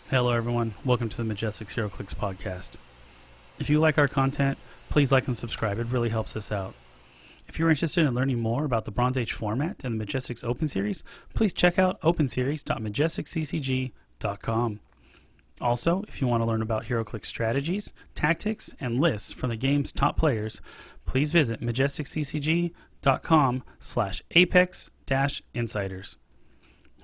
Hello everyone, welcome to the Majestix Heroclix podcast. If you like our content, please like and subscribe, it really helps us out. If you're interested in learning more about the Bronze Age format and the Majestix Open Series, please check out openseries.majestixccg.com. Also, if you want to learn about Heroclix strategies, tactics, and lists from the game's top players, please visit majestixccg.com/apex-insiders.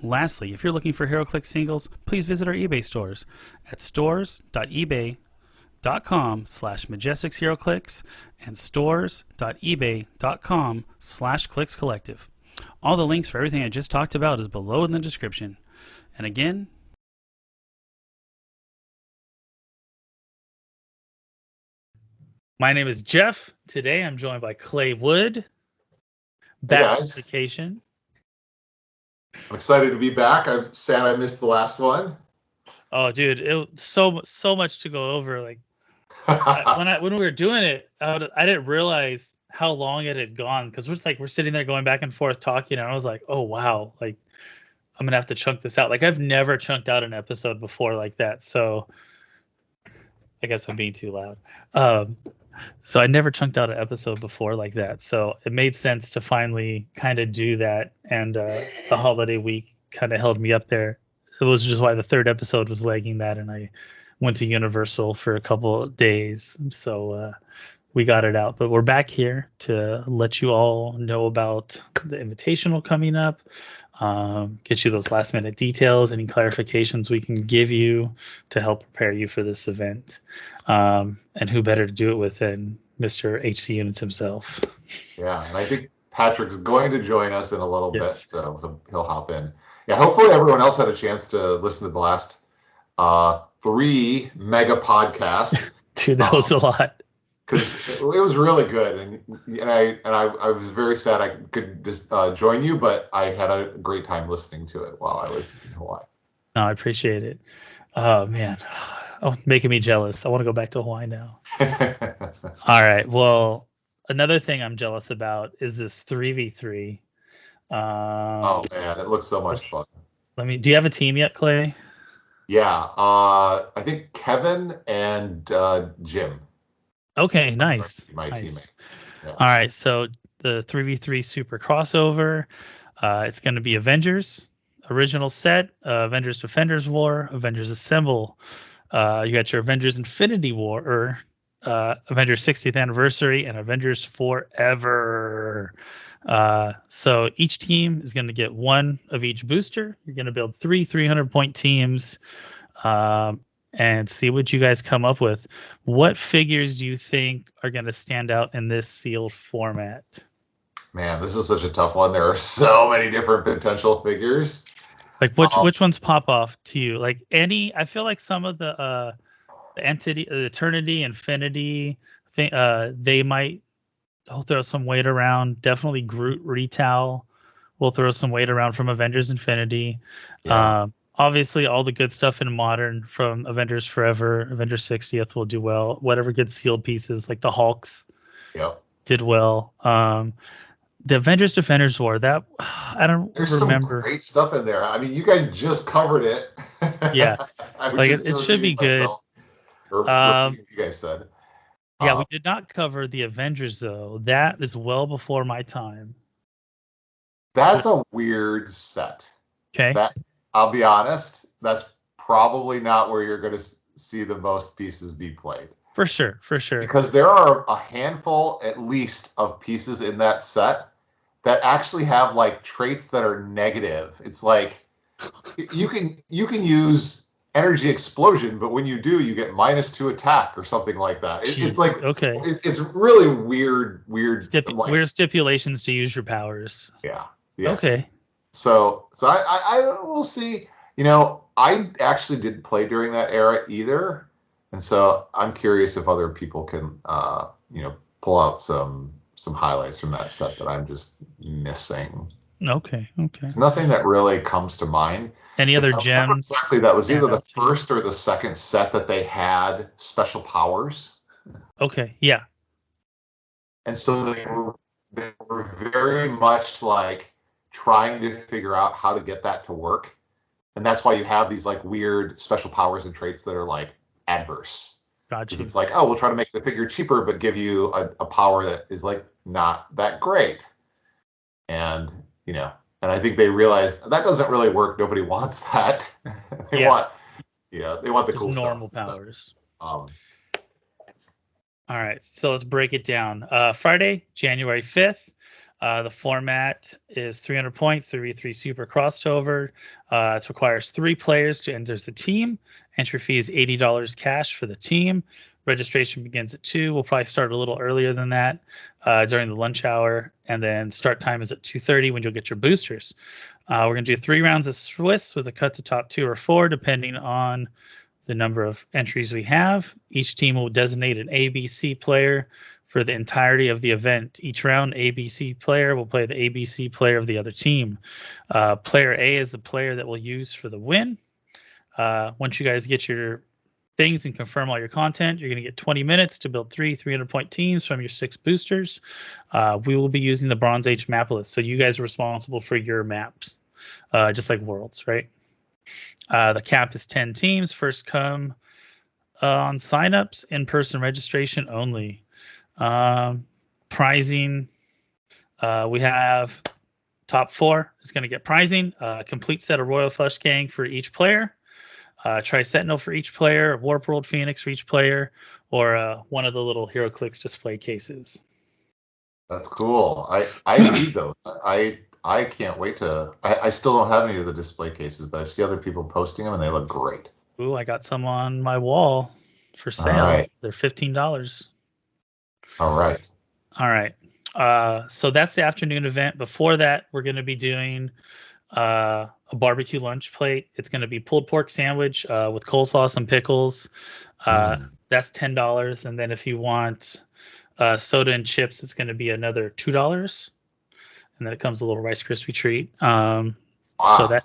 Lastly, if you're looking for Heroclix singles, please visit our eBay stores at stores.ebay.com/MajestixHeroclix and stores.ebay.com/ClicksCollective. All the links for everything I just talked about is below in the description. And again, my name is Jeff. Today I'm joined by Clay Wood. Back on vacation. I'm excited to be back. I'm sad I missed the last one. Oh, dude, it so much to go over. Like when we were doing it, I didn't realize how long it had gone because we're sitting there going back and forth talking, and I was like, oh wow, like I'm gonna have to chunk this out. Like I've never chunked out an episode before like that, so I guess I'm being too loud. So I never chunked out an episode before like that. So it made sense to finally kind of do that. And the holiday week kind of held me up there. It was just why the third episode was lagging that. And I went to Universal for a couple of days. So we got it out. But we're back here to let you all know about the Invitational coming up. Get you those last minute details, any clarifications we can give you to help prepare you for this event. And who better to do it with than Mr. HC Units himself. Yeah, and I think Patrick's going to join us in a little bit, so he'll hop in. Yeah, hopefully everyone else had a chance to listen to the last 3 mega podcasts. Dude, that was a lot. Because it was really good, and I was very sad I could just join you, but I had a great time listening to it while I was in Hawaii. No, I appreciate it. Oh man, making me jealous. I want to go back to Hawaii now. All right. Well, another thing I'm jealous about is this 3v3. Oh man, it looks so much fun. Do you have a team yet, Clay? Yeah, I think Kevin and Jim. Okay, nice. My nice. teammate. Yeah. All right, so the 3v3 super crossover. It's going to be Avengers original set, Avengers Defenders War, Avengers Assemble. You got your Avengers Infinity War, or Avengers 60th Anniversary, and Avengers Forever. So each team is going to get 1 of each booster. You're going to build 3 300-point teams. And see what you guys come up with. What figures do you think are going to stand out in this sealed format? Man, this is such a tough one. There are so many different potential figures. Like which ones pop off to you? Like any, I feel like some of the entity, Eternity, Infinity, they might throw some weight around. Definitely Groot Retail will throw some weight around from Avengers Infinity. Yeah. Obviously, all the good stuff in Modern from Avengers Forever, Avengers 60th will do well. Whatever good sealed pieces, like the Hulks, did well. The Avengers Defenders War, that I don't There's remember. Some great stuff in there. I mean, you guys just covered it. Yeah, like it should be good. Or you guys said. Yeah, we did not cover the Avengers though. That is well before my time. That's a weird set. Okay. I'll be honest, that's probably not where you're going to see the most pieces be played. For sure. Because there are a handful, at least, of pieces in that set that actually have like traits that are negative. It's like you can use energy explosion, but when you do, you get -2 attack or something like that. It's like it's really weird. Weird stipulations to use your powers. Yeah. Yes. Okay. So I will see. You know, I actually didn't play during that era either, and so I'm curious if other people can, pull out some highlights from that set that I'm just missing. Okay. There's nothing that really comes to mind. Any other gems? Exactly, that was either the first or the second set that they had special powers. Okay. Yeah. And so they were they were very much like trying to figure out how to get that to work. And that's why you have these like weird special powers and traits that are like adverse. Because it's like, oh, we'll try to make the figure cheaper, but give you a power that is like not that great. And, and I think they realized that doesn't really work. Nobody wants that. They want the just cool normal stuff. powers. All right, so let's break it down. Friday, January 5th. The format is 300 points, 3v3 super crossover. It requires 3 players to enter the team. Entry fee is $80 cash for the team. Registration begins at 2. We'll probably start a little earlier than that during the lunch hour. And then start time is at 2:30 when you'll get your boosters. We're going to do 3 rounds of Swiss with a cut to top 2 or 4, depending on the number of entries we have. Each team will designate an ABC player for the entirety of the event. Each round, ABC player will play the ABC player of the other team. Player A is the player that we'll use for the win. Once you guys get your things and confirm all your content, you're going to get 20 minutes to build 3 300-point teams from your 6 boosters. We will be using the Bronze Age map list, so you guys are responsible for your maps, just like Worlds, right? The cap is 10 teams. First come on signups, in-person registration only. Pricing, we have top 4 is going to get pricing. Complete set of Royal Flush Gang for each player. Tri-Sentinel for each player. Warp World Phoenix for each player. Or one of the little Heroclix display cases. That's cool. I need those. I can't wait to. I still don't have any of the display cases, but I see other people posting them and they look great. Ooh, I got some on my wall for sale. All right. They're $15. All right. All right. So that's the afternoon event. Before that, we're going to be doing a barbecue lunch plate. It's going to be pulled pork sandwich with coleslaw and pickles. That's $10. And then if you want soda and chips, it's going to be another $2. And then it comes a little Rice Krispie treat. Wow. So that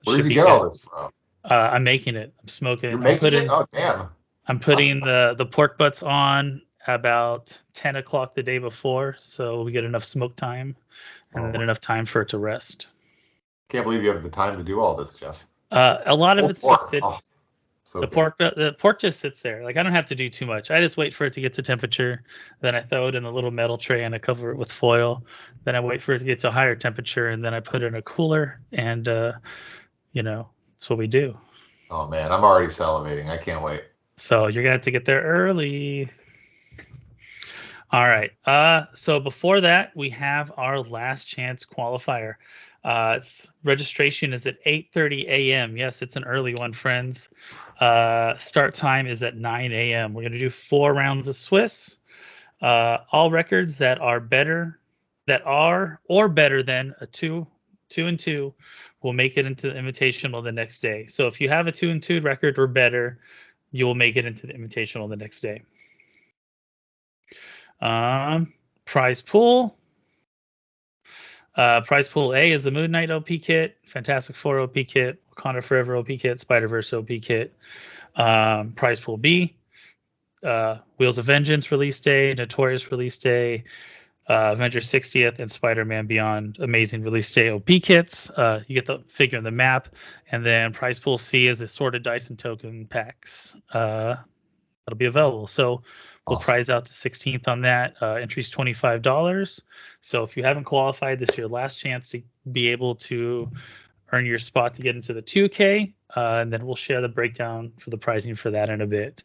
where did you get all this from? I'm making it. I'm smoking. You're making it? Oh, damn. I'm putting the pork butts on about 10 o'clock the day before, so we get enough smoke time and then enough time for it to rest. Can't believe you have the time to do all this, Jeff. A lot of it's just sitting. So the pork just sits there. Like, I don't have to do too much. I just wait for it to get to temperature. Then I throw it in a little metal tray and I cover it with foil. Then I wait for it to get to a higher temperature and then I put it in a cooler. And that's what we do. Oh man, I'm already salivating. I can't wait. So you're gonna have to get there early. All right. So before that, we have our last chance qualifier. Registration is at 8:30 a.m. Yes, it's an early one, friends. Start time is at 9 a.m. We're going to do 4 rounds of Swiss. All records that are better than a 2 and 2 will make it into the Invitational the next day. So if you have a 2 and 2 record or better, you will make it into the Invitational the next day. Prize pool. Prize pool A is the Moon Knight OP kit, Fantastic Four OP kit, Wakanda Forever OP kit, Spider-Verse OP kit. Prize pool B, Wheels of Vengeance release day, Notorious release day, Avengers 60th, and Spider-Man Beyond Amazing release day OP kits. You get the figure in the map. And then prize pool C is assorted dice and token packs. That'll be available. So we'll prize out to 16th on that. Entry's $25. So if you haven't qualified, this is your last chance to be able to earn your spot to get into the 2K. And then we'll share the breakdown for the pricing for that in a bit.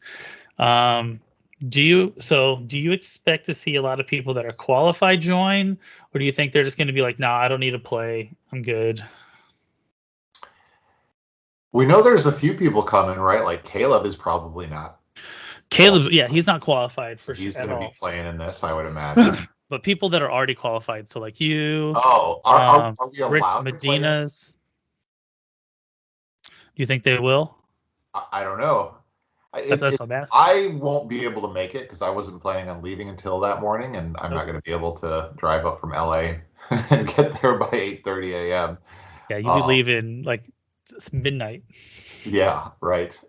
Do you expect to see a lot of people that are qualified join, or do you think they're just going to be like, nah, I don't need to play, I'm good? We know there's a few people coming, right? Like Caleb is probably not. Caleb, yeah, he's not qualified for sure. He's going to be playing in this, I would imagine. But people that are already qualified, so like you, are we allowed Rick to Medina's. Do you think they will? I don't know. That's what I'm asking. I won't be able to make it because I wasn't planning on leaving until that morning, and I'm not going to be able to drive up from LA and get there by 8:30 a.m. Yeah, you'd be leaving like it's midnight. Yeah, right.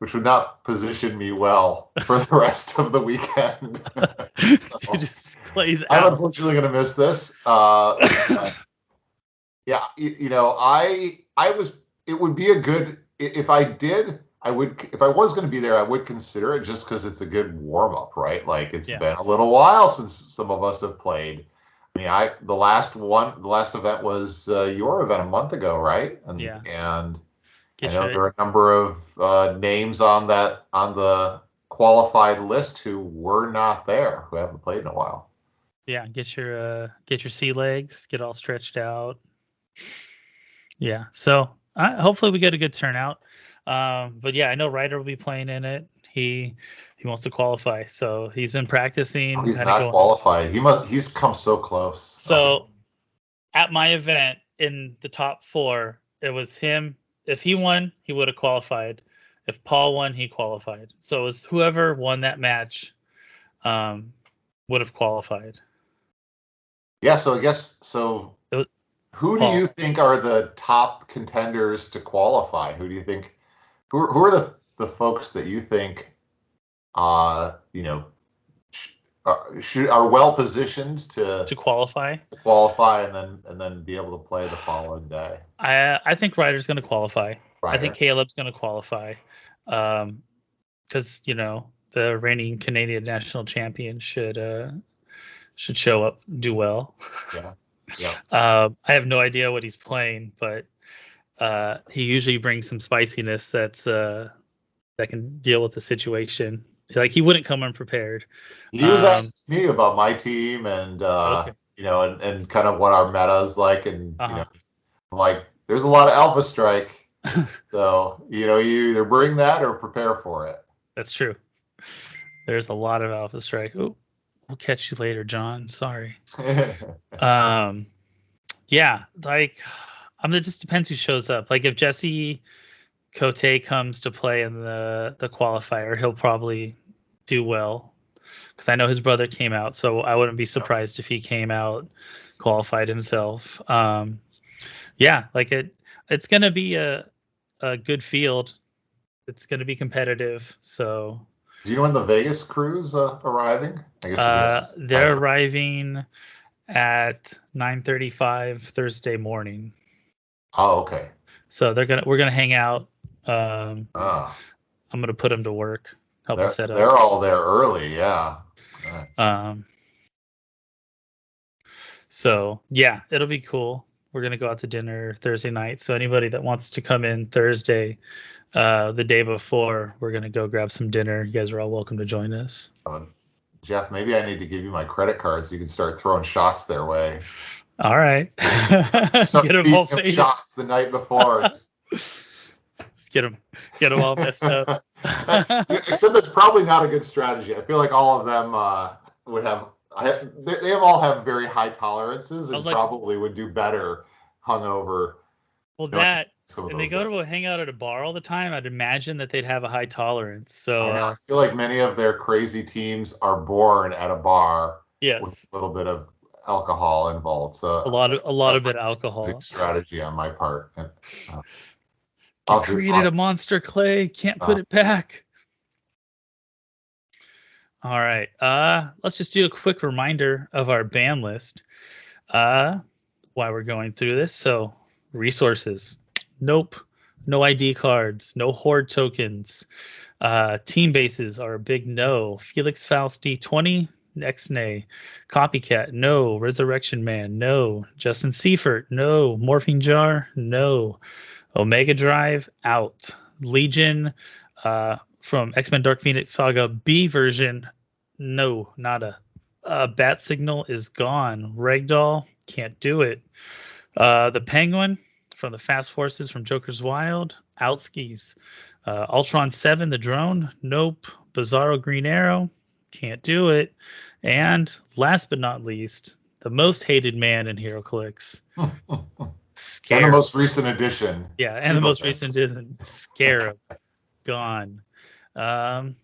Which would not position me well for the rest of the weekend. You just plays I'm out. unfortunately going to miss this. Yeah, it would be a good, if I did, I would, if I was going to be there, I would consider it just because it's a good warm up, right? Like it's been a little while since some of us have played. I mean, the last event was your event a month ago, right? And I know there are a number of names on the qualified list who were not there, who haven't played in a while. Yeah, get your sea legs, get all stretched out. Yeah, so hopefully we get a good turnout. But yeah, I know Ryder will be playing in it. He wants to qualify, so he's been practicing. Oh, he's not qualified. He's come so close. So at my event in the top 4, it was him. If he won, he would have qualified. If Paul won, he qualified. So it was whoever won that match would have qualified. Yeah, so I guess who do you think are the top contenders to qualify? Who do you think? Who are the folks that you think, are well positioned to qualify? And then be able to play the following day. I think Ryder's going to qualify. I think Caleb's going to qualify, because the reigning Canadian national champion should show up, do well. Yeah. I have no idea what he's playing, but he usually brings some spiciness that can deal with the situation. Like he wouldn't come unprepared. He was asking me about my team and and kind of what our meta is like, and I'm like, there's a lot of Alpha Strike, so you either bring that or prepare for it. That's true. There's a lot of Alpha Strike. Oh, we'll catch you later, John. Sorry. Yeah, like it just depends who shows up. Like if Jesse Cote comes to play in the qualifier, he'll probably do well because I know his brother came out, so I wouldn't be surprised if he came out, qualified himself. Yeah, like it's gonna be a good field. It's gonna be competitive. So do you know when the Vegas crew's arriving? I guess they're arriving at 9:35 Thursday morning. Oh, okay. So we're gonna hang out. I'm gonna put them to work. Help them set up. They're all there early, yeah. So yeah, it'll be cool. We're gonna go out to dinner Thursday night. So anybody that wants to come in Thursday, the day before, we're gonna go grab some dinner. You guys are all welcome to join us. Jeff, maybe I need to give you my credit card so you can start throwing shots their way. All right. Get them all faded. Shots the night before. Just get them all messed up. Except that's probably not a good strategy. I feel like all of them would have. They all have very high tolerances and probably would do better hungover. Well, and they go to hang out at a bar all the time. I'd imagine that they'd have a high tolerance. So I feel like many of their crazy teams are born at a bar. Yes, with a little bit of alcohol involved. So a lot of bit of alcohol. Strategy on my part. And, created a monster clay. Can't put it back. All right. Let's just do a quick reminder of our ban list. While we're going through this. So resources. Nope. No ID cards. No horde tokens. Team bases are a big no. Felix Fausti 20. X-Nay. Copycat. No. Resurrection Man. No. Justin Seifert. No. Morphine Jar. No. Omega Drive. Out. Legion. From X-Men Dark Phoenix Saga B version. No. Nada. Bat Signal is gone. Ragdoll. Can't do it. The Penguin from the Fast Forces from Joker's Wild. Outskis. Ultron 7, the drone. Nope. Bizarro Green Arrow. Can't do it. And last but not least, the most hated man in Heroclix. Scarab. And the most recent edition. Yeah, and the most recent edition. Scarab. Gone. There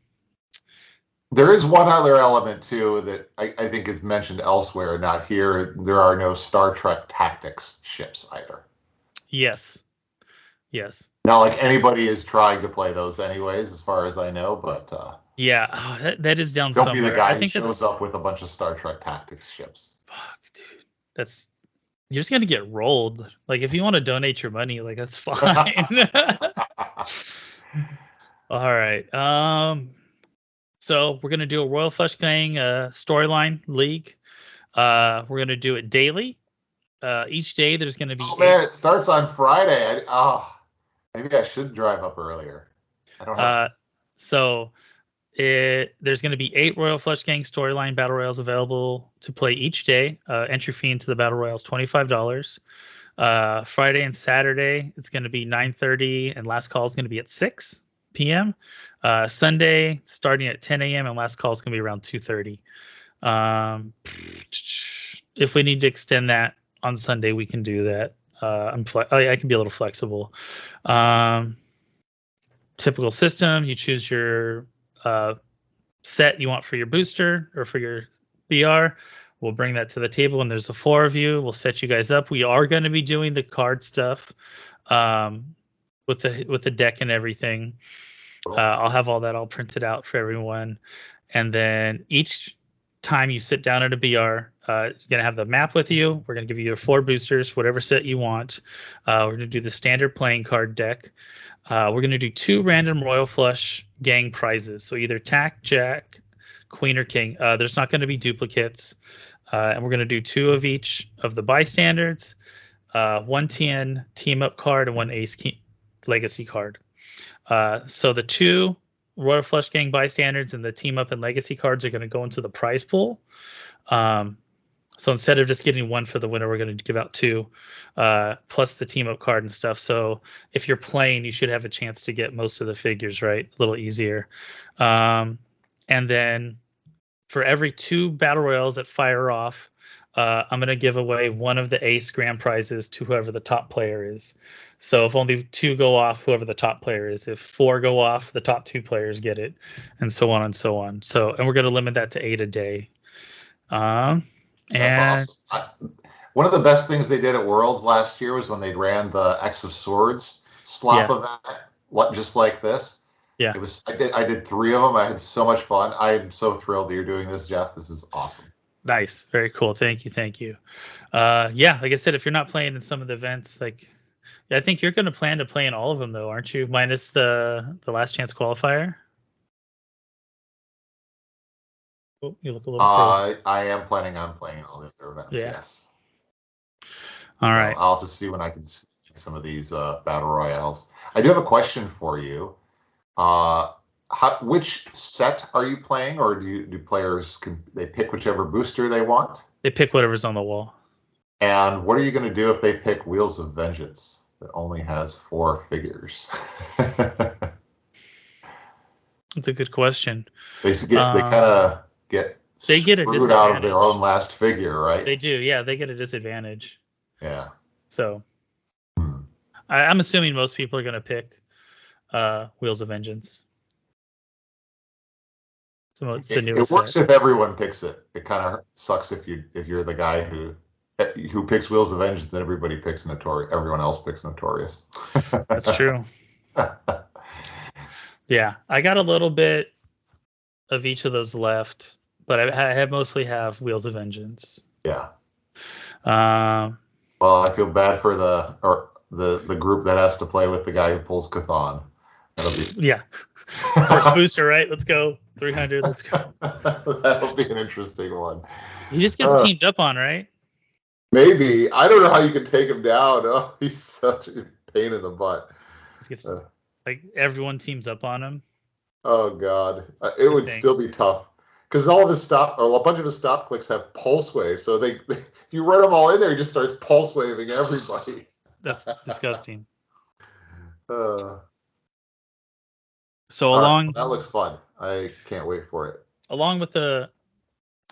is one other element, too, that I think is mentioned elsewhere, not here. There are no Star Trek Tactics ships either. Yes. Not like anybody is trying to play those anyways, as far as I know, but Yeah, that is down Don't be the somewhere. I guy who think shows that's up with a bunch of Star Trek Tactics ships. fuck, dude. That's you're just gonna get rolled. Like if you want to donate your money, like that's fine. All right. So we're gonna do a Royal Flush Gang storyline league. We're gonna do it daily. Each day there's gonna be Oh man, it starts on Friday. Maybe I should drive up earlier. I don't have. So there's going to be 8 Royal Flush Gang storyline battle royals available to play each day. Entry fee into the battle royals $25. Friday and Saturday it's going to be 9:30, and last call is going to be at 6 p.m. Sunday starting at 10 a.m. and last call is going to be around 2:30. If we need to extend that on Sunday, we can do that. I can be a little flexible. Typical system: you choose your set you want for your booster or for your BR. We'll bring that to the table, and there's the 4 of you. We'll set you guys up. We are going to be doing the card stuff with the deck and everything. I'll have all that all printed out for everyone, and then each time you sit down at a BR, you're going to have the map with you. We're going to give you your 4 boosters, whatever set you want. We're going to do the standard playing card deck. We're going to do 2 random Royal Flush Gang prizes. So either Tack, Jack, Queen, or King. There's not going to be duplicates. And we're going to do 2 of each of the bystanders, 1 TN team up card, and 1 Ace legacy card. So the 2 Royal Flush Gang bystanders and the team up and legacy cards are going to go into the prize pool. So instead of just getting 1 for the winner, we're going to give out 2, plus the team up card and stuff. So if you're playing, you should have a chance to get most of the figures, right? A little easier. And then for every 2 battle royals that fire off, I'm going to give away 1 of the Ace grand prizes to whoever the top player is. So if only 2 go off, whoever the top player is. If 4 go off, the top 2 players get it, and so on and so on. And we're going to limit that to 8 a day. That's awesome. One of the best things they did at Worlds last year was when they ran the X of Swords slop event, just like this. Yeah. It was. I did 3 of them. I had so much fun. I'm so thrilled that you're doing this, Jeff. This is awesome. Nice. Very cool. Thank you. Yeah, like I said, if you're not playing in some of the events, I think you're going to plan to play in all of them, though, aren't you? Minus the last chance qualifier. Oh, you look a little frozen. I am planning on playing in all the other events. Yeah. Yes. All right. I'll have to see when I can see some of these battle royales. I do have a question for you. Which set are you playing, or do players they pick whichever booster they want? They pick whatever's on the wall. And what are you going to do if they pick Wheels of Vengeance that only has 4 figures? That's a good question. They kind of get screwed out of their own last figure, right? They do, yeah. They get a disadvantage. Yeah. So I'm assuming most people are going to pick Wheels of Vengeance. So it's the newest it works set. if everyone picks it. It kind of sucks if you're the guy who picks Wheels of Vengeance, then everybody picks Notorious. Everyone else picks Notorious. That's true. Yeah, I got a little bit of each of those left, but I mostly have Wheels of Vengeance. Yeah. Well, I feel bad for the group that has to play with the guy who pulls Cthon. Yeah. First booster, right? Let's go. 300. Let's go. That'll be an interesting one. He just gets teamed up on, right? Maybe. I don't know how you can take him down. Oh, he's such a pain in the butt. He gets, like everyone teams up on him. Oh God, it would still be tough because all of his a bunch of his stop clicks have pulse wave. So if you run them all in there, he just starts pulse waving everybody. That's disgusting. So along, that looks fun. I can't wait for it. Along with the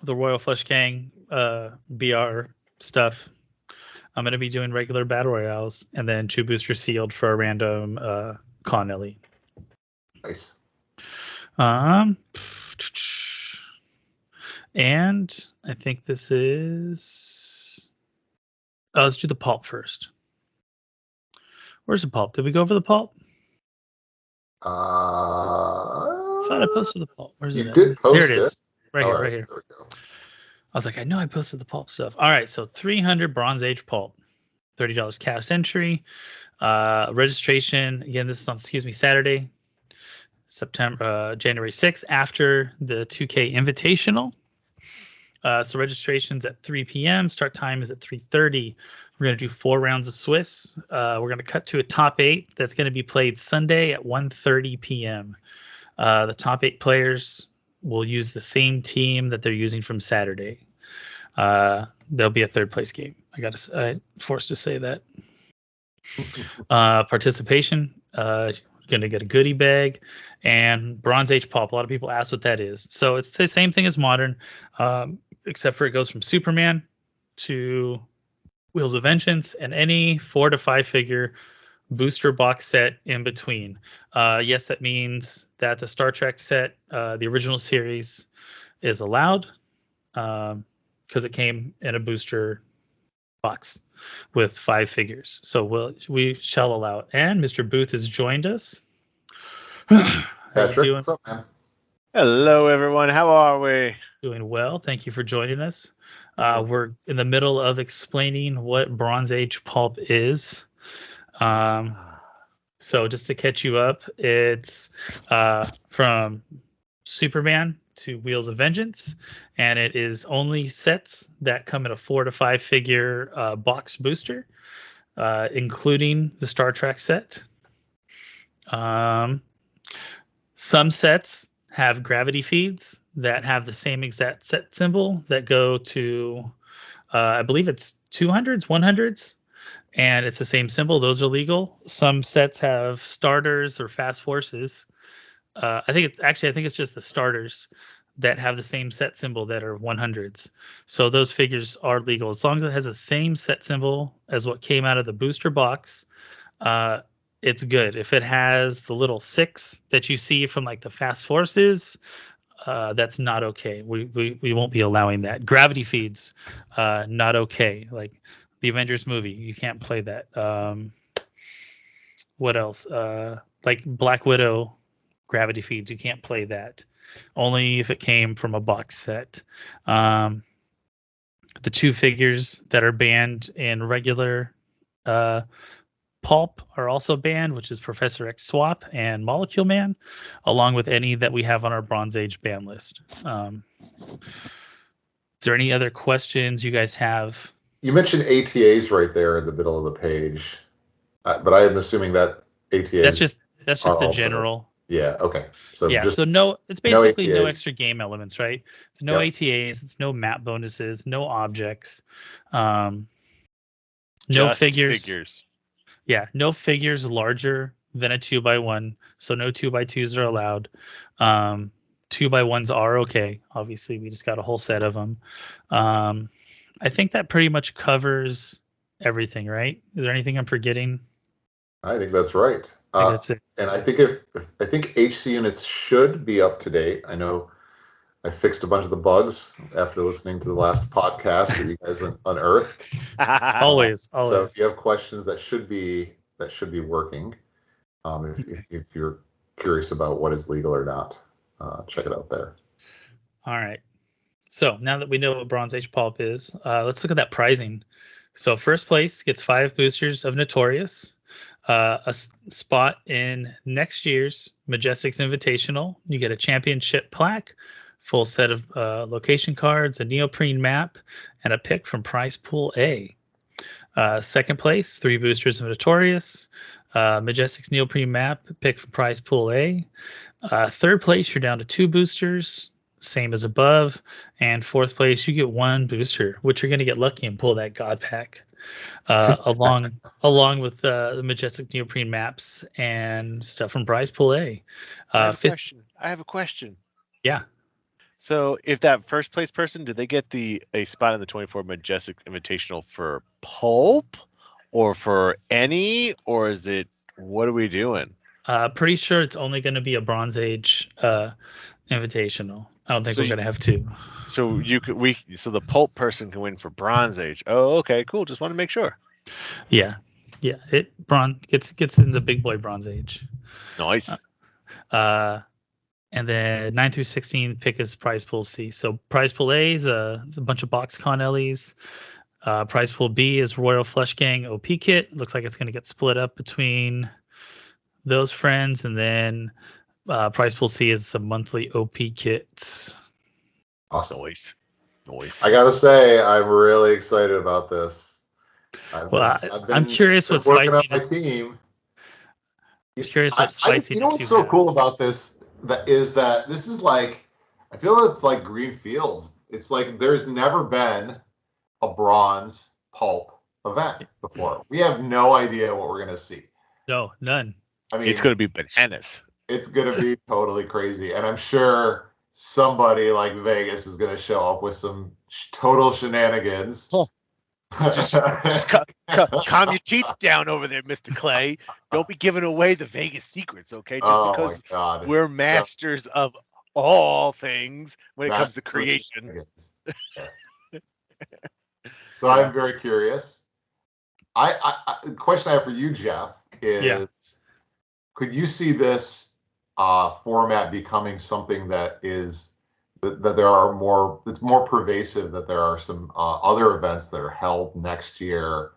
Royal Flush Gang BR stuff, I'm going to be doing regular battle royales and then 2 boosters sealed for a random con elite. Nice. And I think this is. Let's do the pulp first. Where's the pulp? Did we go over the pulp? thought I posted the pulp. Where's You it? did post There it is. Right All here, right, right here. there we go. I was like, I know I posted the pulp stuff. All right, so 300 Bronze Age pulp, $30 cash entry. Registration again. This is on Saturday, January 6th after the 2K Invitational. So registration's at 3 p.m. Start time is at 3:30. We're going to do 4 rounds of Swiss. We're going to cut to a top 8 that's going to be played Sunday at 1:30 p.m. The top 8 players will use the same team that they're using from Saturday. There'll be a third place game. I'm forced to say that. Participation. Going to get a goodie bag and Bronze Age pulp. A lot of people ask what that is. So it's the same thing as modern, except for it goes from Superman to Wheels of Vengeance and any 4 to 5 figure booster box set in between. Yes, that means that the Star Trek set, the original series, is allowed because it came in a booster box with 5 figures. So we shall allow it. And Mr. Booth has joined us. Patrick, what's up, man? Hello, everyone. How are we? Doing well. Thank you for joining us. We're in the middle of explaining what Bronze Age pulp is. So just to catch you up, it's from Superman to Wheels of Vengeance, and it is only sets that come in a 4 to 5 figure box booster, including the Star Trek set. Some sets have gravity feeds that have the same exact set symbol that go to, I believe it's 200s, 100s, and it's the same symbol. Those are legal. Some sets have starters or fast forces. I think it's just the starters that have the same set symbol that are 100s. So those figures are legal as long as it has the same set symbol as what came out of the booster box. It's good. If it has the little 6 that you see from like the fast forces, that's not okay. We won't be allowing that. Gravity feeds, not okay. Like the Avengers movie, you can't play that. What else? Like Black Widow gravity feeds, you can't play that. Only if it came from a box set. The 2 figures that are banned in regular pulp are also banned, which is Professor X Swap and Molecule Man, along with any that we have on our Bronze Age ban list. Is there any other questions you guys have? You mentioned ATAs right there in the middle of the page, but I am assuming that ATAs. That's just the general. Yeah. Okay. So yeah. Just so no, it's basically no ATAs. Extra game elements, right? It's no ATAs. It's no map bonuses. No objects. No Just figures. Yeah, no figures larger than a 2x1, so no 2x2s are allowed. 2x1s are okay. Obviously, we just got a whole set of them. I think that pretty much covers everything, right? Is there anything I'm forgetting? I think that's right. I think that's it. And I think I think HC units should be up to date. I know I fixed a bunch of the bugs after listening to the last podcast that you guys unearthed. Always. So if you have questions, that should be working. If you're curious about what is legal or not, check it out there. All right. So now that we know what Bronze Age pulp is, let's look at that pricing. So first place gets 5 boosters of Notorious, a spot in next year's Majestix Invitational. You get a championship plaque, full set of location cards, a neoprene map, and a pick from Prize Pool A. Second place, 3 boosters of Notorious, Majestix neoprene map, pick from Prize Pool A. Third place, you're down to 2 boosters, same as above. And fourth place, you get 1 booster, which you're going to get lucky and pull that God Pack, along with the Majestix neoprene maps and stuff from Prize Pool A. I have a question. Yeah. So if that first place person, do they get a spot in the 24 Majestix Invitational for pulp or for any, or is it, what are we doing? Pretty sure it's only going to be a Bronze Age Invitational. I don't think we're going to have 2. So so the pulp person can win for Bronze Age. Oh, okay, cool. Just want to make sure. Yeah. It gets in the big boy Bronze Age. Nice. And then 9 through 16 pick is prize pool C. So prize pool A is it's a bunch of BoxCon LEs. Prize pool B is Royal Flush Gang OP kit. Looks like it's going to get split up between those friends. And then prize pool C is some monthly OP kits. Awesome. Noise. I gotta say, I'm really excited about this. I'm curious what working on my spiciness. team. I'm curious what spiciness you know what's so cool about this? That this is like, I feel it's like green fields. It's like there's never been a bronze pulp event before. We have no idea what we're gonna see. No, none. I mean, It's going to be bananas. It's gonna be totally crazy, and I'm sure somebody like Vegas is gonna show up with some total shenanigans. Oh. Just calm your teeth down over there, Mr. Clay. Don't be giving away the Vegas secrets, okay? Just because we're masters of all things when it comes to creation. Yes. So I'm very curious. The question I have for you, Jeff, is could you see this format becoming something that there are more, it's more pervasive, that there are some other events that are held next year,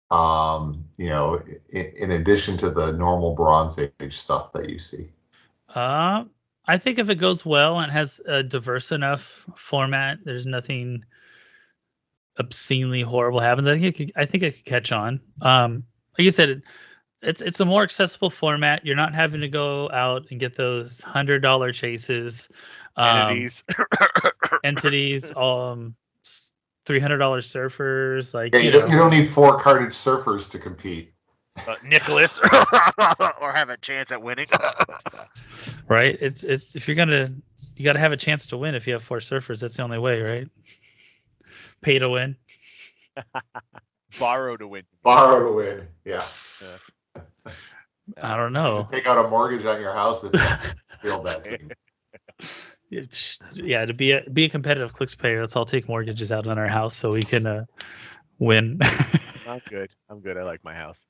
in addition to the normal Bronze Age stuff that you see? I think if it goes well and has a diverse enough format, there's nothing obscenely horrible happens. I think it could catch on. Like you said, it's a more accessible format. You're not having to go out and get those $100 chases. Entities, $300 surfers. Like you don't need 4 carded surfers to compete. Nicholas, or have a chance at winning. Right. It's if you gotta have a chance to win. If you have 4 surfers, that's the only way, right? Pay to win. Borrow to win. Borrow to win. Yeah. I don't know. Take out a mortgage on your house if you feel that team. To be a competitive Clicks player, let's all take mortgages out on our house so we can win. Not good. I'm good. I like my house.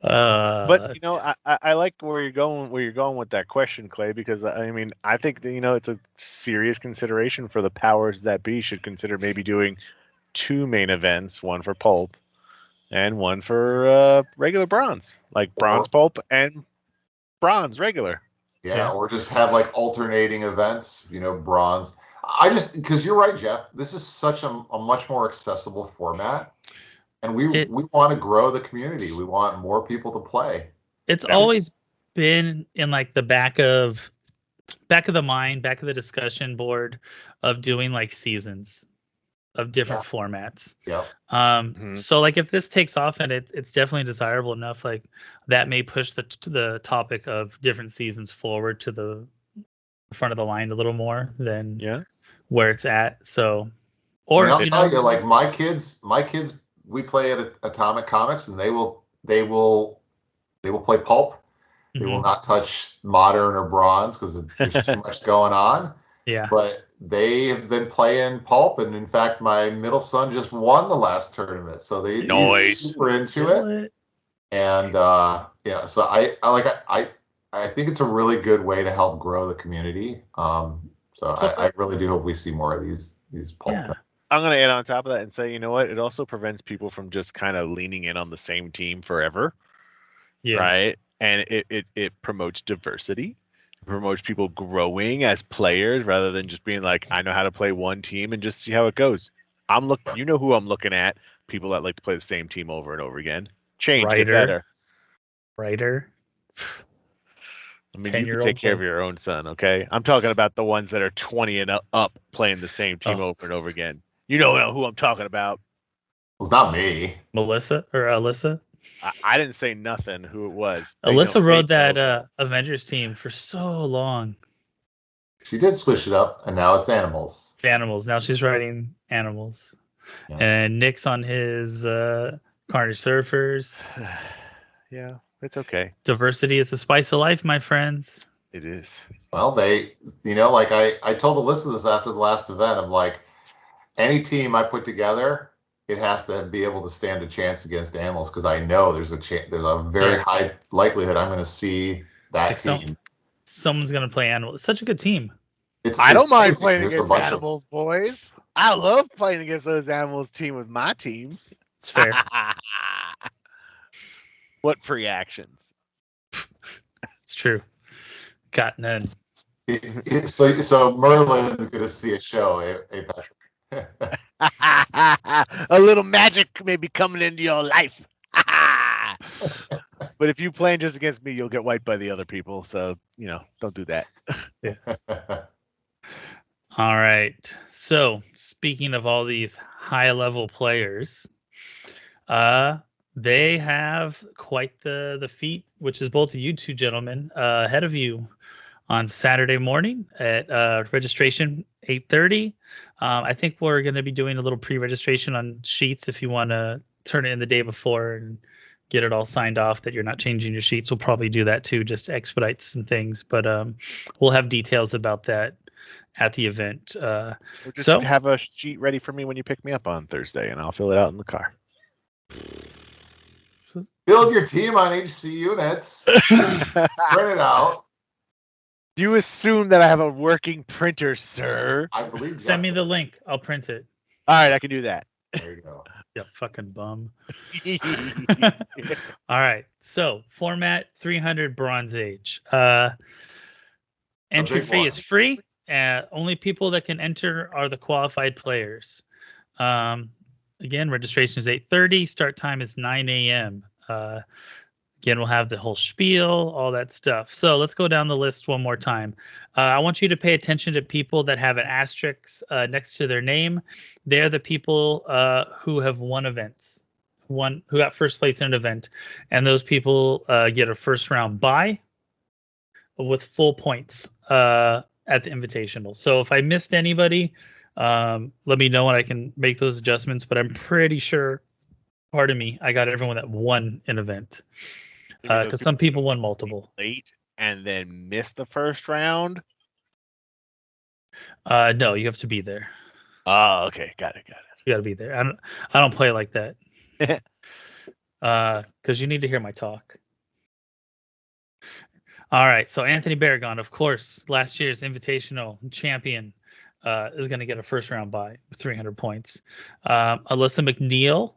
But I like where you're going with that question, Clay, because I mean I think that, it's a serious consideration for the powers that be. Should consider maybe doing 2 main events, one for pulp and one for regular bronze, like bronze pulp and bronze regular. Yeah, or just have like alternating events, bronze. Because you're right, Jeff, this is such a much more accessible format. And we want to grow the community. We want more people to play. It's always been in like the back of the mind, back of the discussion board of doing like seasons of different formats. Yeah. So like if this takes off and it's definitely desirable enough, like that may push the topic of different seasons forward to the front of the line a little more than where it's at. So, or I'll tell you, like my kids, we play at Atomic Comics, and they will play pulp. They will not touch modern or bronze because there's too much going on. Yeah. But they have been playing pulp, and in fact, my middle son just won the last tournament, so he's super into it. And so I think it's a really good way to help grow the community. So I really do hope we see more of these pulp. Yeah. I'm going to add on top of that and say, you know what? It also prevents people from just kind of leaning in on the same team forever. Yeah. Right. And it promotes diversity. It promotes people growing as players rather than just being like, I know how to play one team and just see how it goes. You know who I'm looking at. People that like to play the same team over and over again. Change, get better. Writer. I mean, you can take care of your own son, okay? I'm talking about the ones that are 20 and up playing the same team over and over again. You know who I'm talking about. It's not me. Melissa or Alyssa? I didn't say nothing who it was. Alyssa rode that Avengers team for so long. She did switch it up, and now it's animals. It's animals. Now she's riding animals. Yeah. And Nick's on his Carnage Surfers. Yeah, it's okay. Diversity is the spice of life, my friends. It is. Well, like I told Alyssa this after the last event. I'm like, any team I put together, it has to be able to stand a chance against animals because I know there's a very high likelihood I'm going to see that team someone's gonna play Animal. It's such a good team. I don't mind crazy. playing There's against Animals, boys. I love playing against those Animals team with my team. It's fair. What free actions? It's true. Got none. So Merlin's gonna see a show, eh, Patrick? A little magic may be coming into your life. But if you playing just against me, you'll get wiped by the other people. So, don't do that. Yeah. All right. So speaking of all these high level players, they have quite the feat, which is both of you two gentlemen ahead of you on Saturday morning at registration 8:30. I think we're going to be doing a little pre-registration on sheets if you want to turn it in the day before and get it all signed off that you're not changing your sheets. We'll probably do that too, just to expedite some things. But we'll have details about that at the event. Just have a sheet ready for me when you pick me up on Thursday, and I'll fill it out in the car. Build your team on HC units. Print it out. You assume that I have a working printer, sir? I believe. Send me the link. I'll print it. All right, I can do that. There you go. You fucking bum. All right. So format 300 Bronze Age. Entry fee is free. Only people that can enter are the qualified players. Again, registration is 8:30. Start time is 9 a.m. Again, we'll have the whole spiel, all that stuff. So let's go down the list one more time. I want you to pay attention to people that have an asterisk next to their name. They're the people who have won events, who got first place in an event. And those people get a first round bye with full points at the Invitational. So if I missed anybody, let me know and I can make those adjustments. But I'm pretty sure, pardon me, I got everyone that won an event. Because some people won multiple. Late and then missed the first round? No, you have to be there. Oh, okay. Got it. You got to be there. I don't play like that. Because you need to hear my talk. All right. So Anthony Barragon, of course, last year's Invitational champion, is going to get a first round bye with 300 points. Alyssa McNeil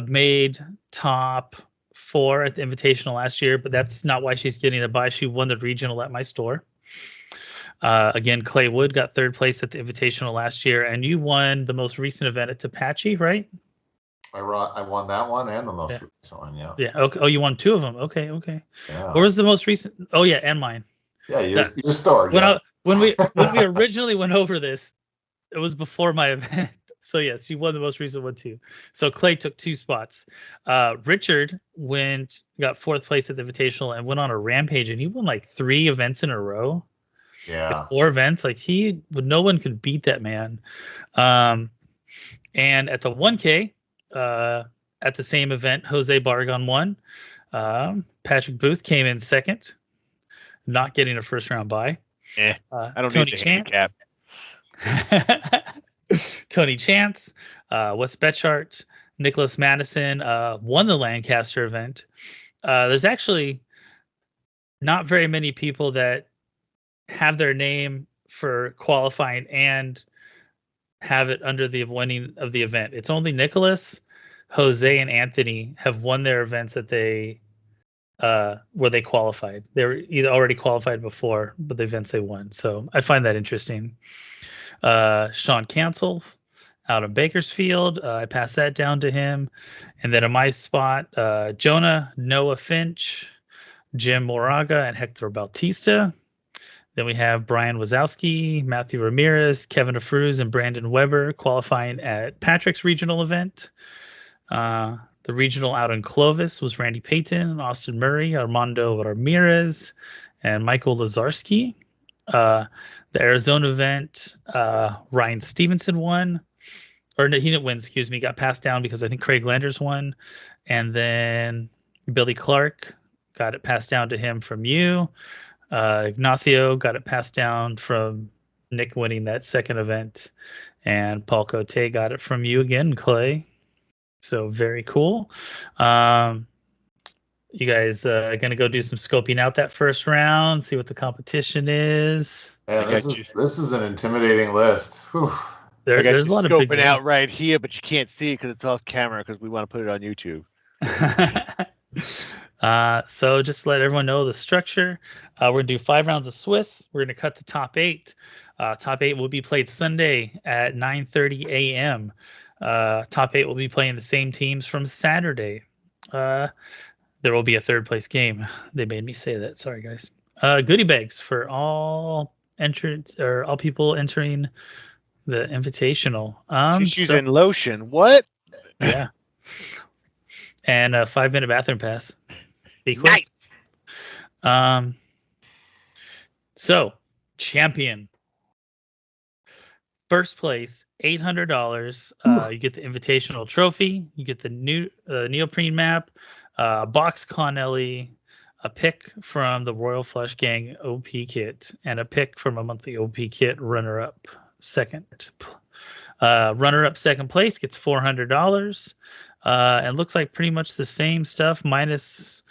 made top 4 at the Invitational last year, but that's not why she's getting a bye. She won the regional at my store. Again, Clay Wood got 3rd place at the Invitational last year, and you won the most recent event at Tapache, right? I won that one and the most recent one, yeah. Yeah. Okay. Oh, you won 2 of them. Okay. Yeah. Where was the most recent? Oh, yeah, and mine. Yeah, your store. When we originally went over this, it was before my event. So yes, you won the most recent one too. So Clay took 2 spots. Richard got 4th place at the Invitational and went on a rampage, and he won like 3 events in a row. Yeah. Like 4 events. Like no one could beat that man. And at the 1K, at the same event, Jose Barragon won. Patrick Booth came in 2nd, not getting a first round bye. I don't Tony need the handicap. Tony Chance, Wes Betchart, Nicholas Madison won the Lancaster event. There's actually not very many people that have their name for qualifying and have it under the winning of the event. It's only Nicholas, Jose, and Anthony have won their events that they where they qualified. They were either already qualified before, but the events they won. So I find that interesting. Sean Cancel out of Bakersfield. I passed that down to him. And then in my spot, Jonah, Noah Finch, Jim Moraga, and Hector Bautista. Then we have Brian Wazowski, Matthew Ramirez, Kevin DeFruz, and Brandon Weber qualifying at Patrick's regional event. The regional out in Clovis was Randy Payton, Austin Murray, Armando Ramirez, and Michael Lazarski. The Arizona event, Ryan Stevenson won. Or no, he didn't win, excuse me. Got passed down because I think Craig Landers won. And then Billy Clark got it passed down to him from you. Ignacio got it passed down from Nick winning that 2nd event. And Paul Cote got it from you again, Clay. So very cool. You guys gonna go do some scoping out that first round, see what the competition is. Man, this is an intimidating list. Whew. There's a lot of big scoping games out right here, but you can't see it because it's off camera because we want to put it on YouTube. So just to let everyone know the structure. We're gonna do 5 rounds of Swiss. We're gonna cut the top 8. Top 8 will be played Sunday at 9:30 a.m. Top 8 will be playing the same teams from Saturday. There will be a 3rd place game. They made me say that. Sorry, guys. Goodie bags for all entrants or all people entering the invitational. Tissues and lotion. What? Yeah. And a 5-minute bathroom pass. Be quick. Nice. So champion. First place, $800. You get the invitational trophy. You get the new neoprene map, box Connelly, a pick from the Royal Flush Gang OP kit, and a pick from a monthly OP kit runner-up second. Runner-up second place gets $400. And looks like pretty much the same stuff minus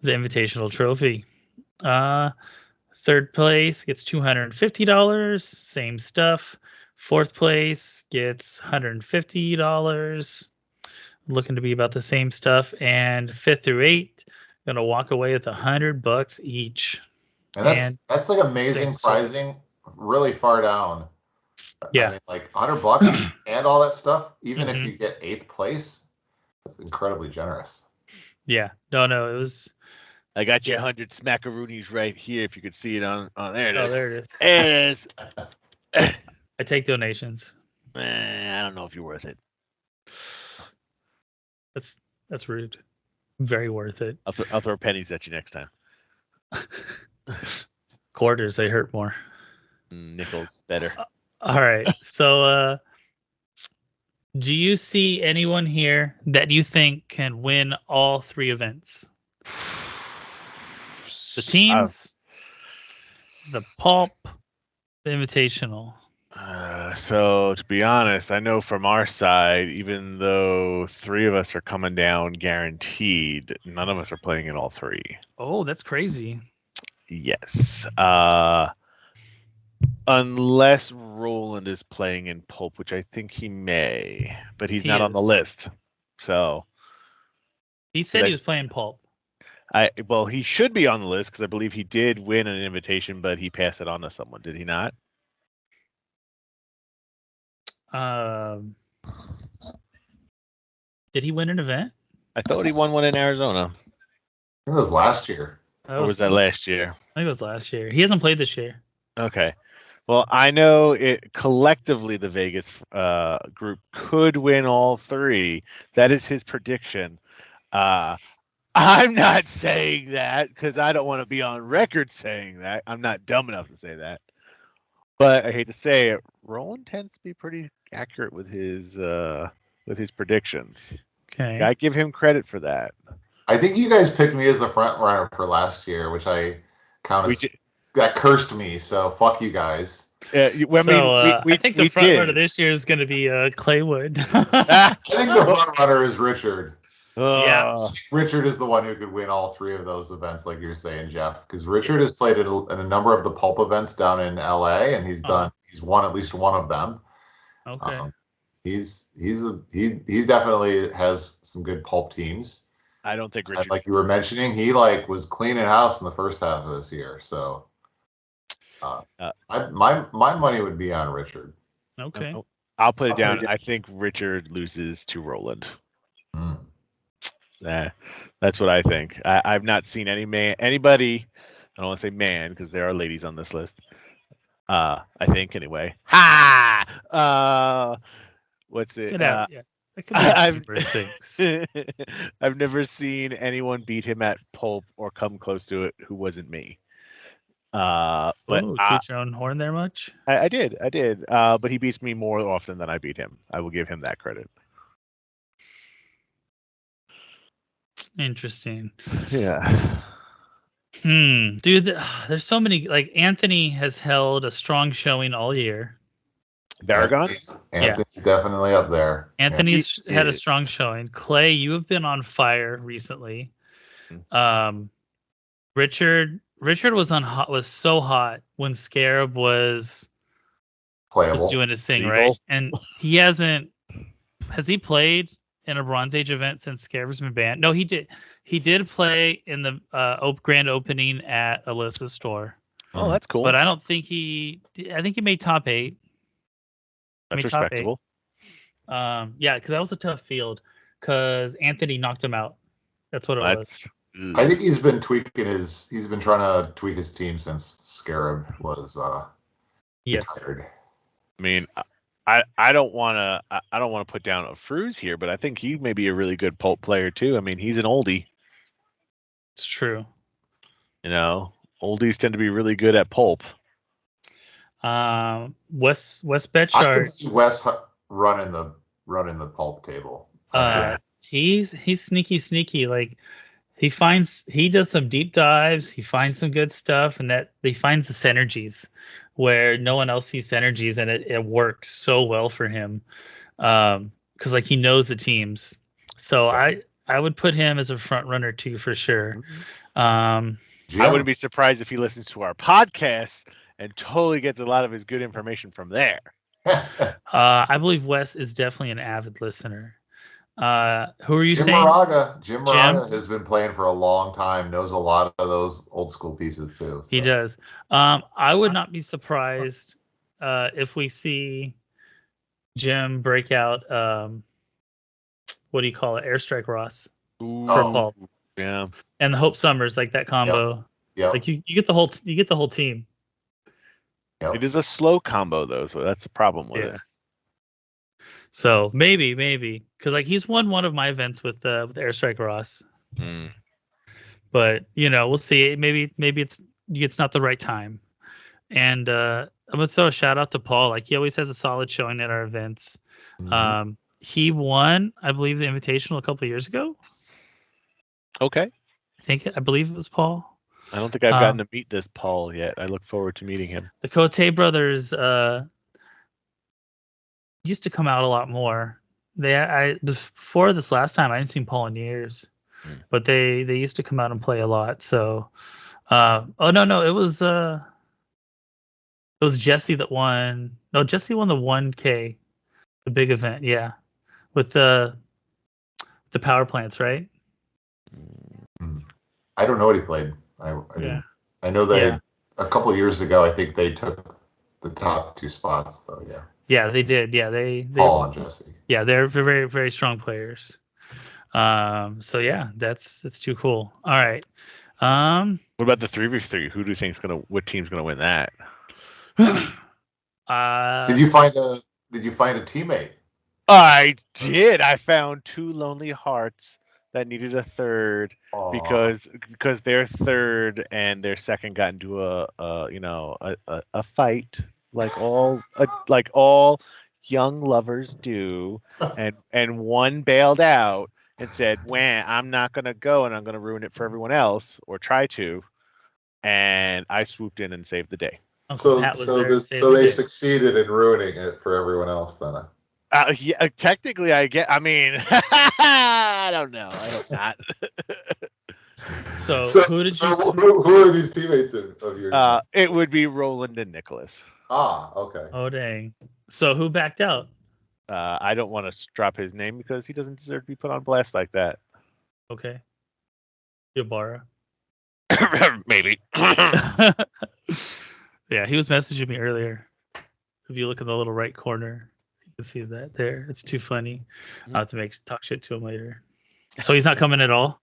the invitational trophy. 3rd place gets $250. Same stuff. 4th place gets $150. Looking to be about the same stuff. And 5th through 8th, gonna walk away with $100 each. And that's like amazing pricing, really far down. Yeah, I mean, like $100 and all that stuff. Even if you get 8th place, that's incredibly generous. Yeah, no, it was. I got you 100 smackaroonies right here. If you could see it on there. It is. There it is. There it is. I take donations. I don't know if you're worth it. That's rude. Very worth it. I'll throw pennies at you next time. Quarters, they hurt more. Nickels, better. All right. So, do you see anyone here that you think can win all 3 events? The teams, the pulp, the invitational. So to be honest, I know from our side, even though 3 of us are coming down guaranteed, none of us are playing in all 3. Oh, that's crazy. Yes. Unless Roland is playing in pulp, which I think he may, but he's not on the list. So he said he was playing pulp. Well, he should be on the list because I believe he did win an invitation, but he passed it on to someone. Did he not? Did he win an event? I thought he won one in Arizona. It was last year. Or was that last year? I think it was last year. He hasn't played this year. Okay. Well, I know it collectively the Vegas group could win all 3. That is his prediction. I'm not saying that because I don't want to be on record saying that. I'm not dumb enough to say that. But I hate to say it, Roland tends to be pretty accurate with his predictions. Okay. I give him credit for that. I think you guys picked me as the front runner for last year, which I count as that cursed me. So fuck you guys. I think the front runner this year is going to be Claywood. I think the front runner is Richard. Yeah, Richard is the one who could win all 3 of those events, like you're saying, Jeff. Because Richard has played in a number of the pulp events down in LA, and he's won at least one of them. Okay. He definitely has some good pulp teams. I don't think Richard, and like you were mentioning, he was cleaning house in the first half of this year. So, my money would be on Richard. Okay. I'll put it down. I think Richard loses to Roland. That's what I think. I've not seen anybody. I don't want to say man because there are ladies on this list. I think anyway. What's it? I've never seen anyone beat him at pulp or come close to it who wasn't me. But toot your own horn there much? I did. But he beats me more often than I beat him. I will give him that credit. Interesting. Yeah. Dude, there's so many. Like Anthony has held a strong showing all year. Baragon? Anthony's definitely up there. Anthony's had a strong showing. Clay, you have been on fire recently. Richard was so hot when Scarab was doing his thing, Legal. right? And he has he played in a Bronze Age event since Scarab's been banned? No, he did. He did play in the grand opening at Alyssa's store. Oh, that's cool. But I don't think I think he made top 8. That's respectable. Yeah, because that was a tough field. Because Anthony knocked him out. That's what it was. I think he's been trying to tweak his team since Scarab was retired. I mean, I don't want to put down a Fruz here, but I think he may be a really good pulp player too. I mean, he's an oldie. It's true. You know, oldies tend to be really good at pulp. Wes Betchard. I can see Wes running the pulp table. He's sneaky. Like he does some deep dives. He finds some good stuff, and that he finds the synergies where no one else sees synergies, and it works so well for him. Because like he knows the teams. So I would put him as a front runner too for sure. I wouldn't be surprised if he listens to our podcast and totally gets a lot of his good information from there. I believe Wes is definitely an avid listener. Who are you saying? Jim Moraga has been playing for a long time, knows a lot of those old school pieces too. So. He does. I would not be surprised if we see Jim break out what do you call it? Airstrike Ross for Paul. Yeah. And the Hope Summers, like that combo. Yeah. Like you get the whole team. Yep. It is a slow combo though, so that's the problem with it. So maybe, because like he's won one of my events with Airstrike Ross. But we'll see. Maybe it's not the right time. And I'm gonna throw a shout out to Paul. Like he always has a solid showing at our events. Mm-hmm. He won, I believe, the Invitational a couple of years ago. Okay. I believe it was Paul. I don't think I've gotten to meet this Paul yet. I look forward to meeting him. The Cote brothers used to come out a lot more. Before this last time, I didn't see Paul in years, but they used to come out and play a lot. So, no, it was Jesse that won. No, Jesse won the 1K, the big event. Yeah, with the power plants, right? I don't know what he played. I know that a couple of years ago, I think they took the top 2 spots, though. Yeah. Yeah, they did. Yeah, they Paul and Jesse. Yeah, they're very, very strong players. So yeah, that's too cool. All right. What about the 3v3? Who do you think's what team's gonna win that? Did you find a teammate? I did. I found 2 lonely hearts that needed a third because their third and their second got into a fight like all young lovers do, and one bailed out and said, "Wah, I'm not gonna go, and I'm gonna ruin it for everyone else, or try to." And I swooped in and saved the day. So they succeeded in ruining it for everyone else, then. Yeah, technically, I mean, I don't know. I hope not. So who did you? Who are these teammates of yours? It would be Roland and Nicholas. Okay. Oh dang! So who backed out? I don't want to drop his name because he doesn't deserve to be put on blast like that. Okay. Yabara. Maybe. Yeah, he was messaging me earlier. If you look in the little right corner, you can see that there. It's too funny. I'll have to talk shit to him later. So he's not coming at all?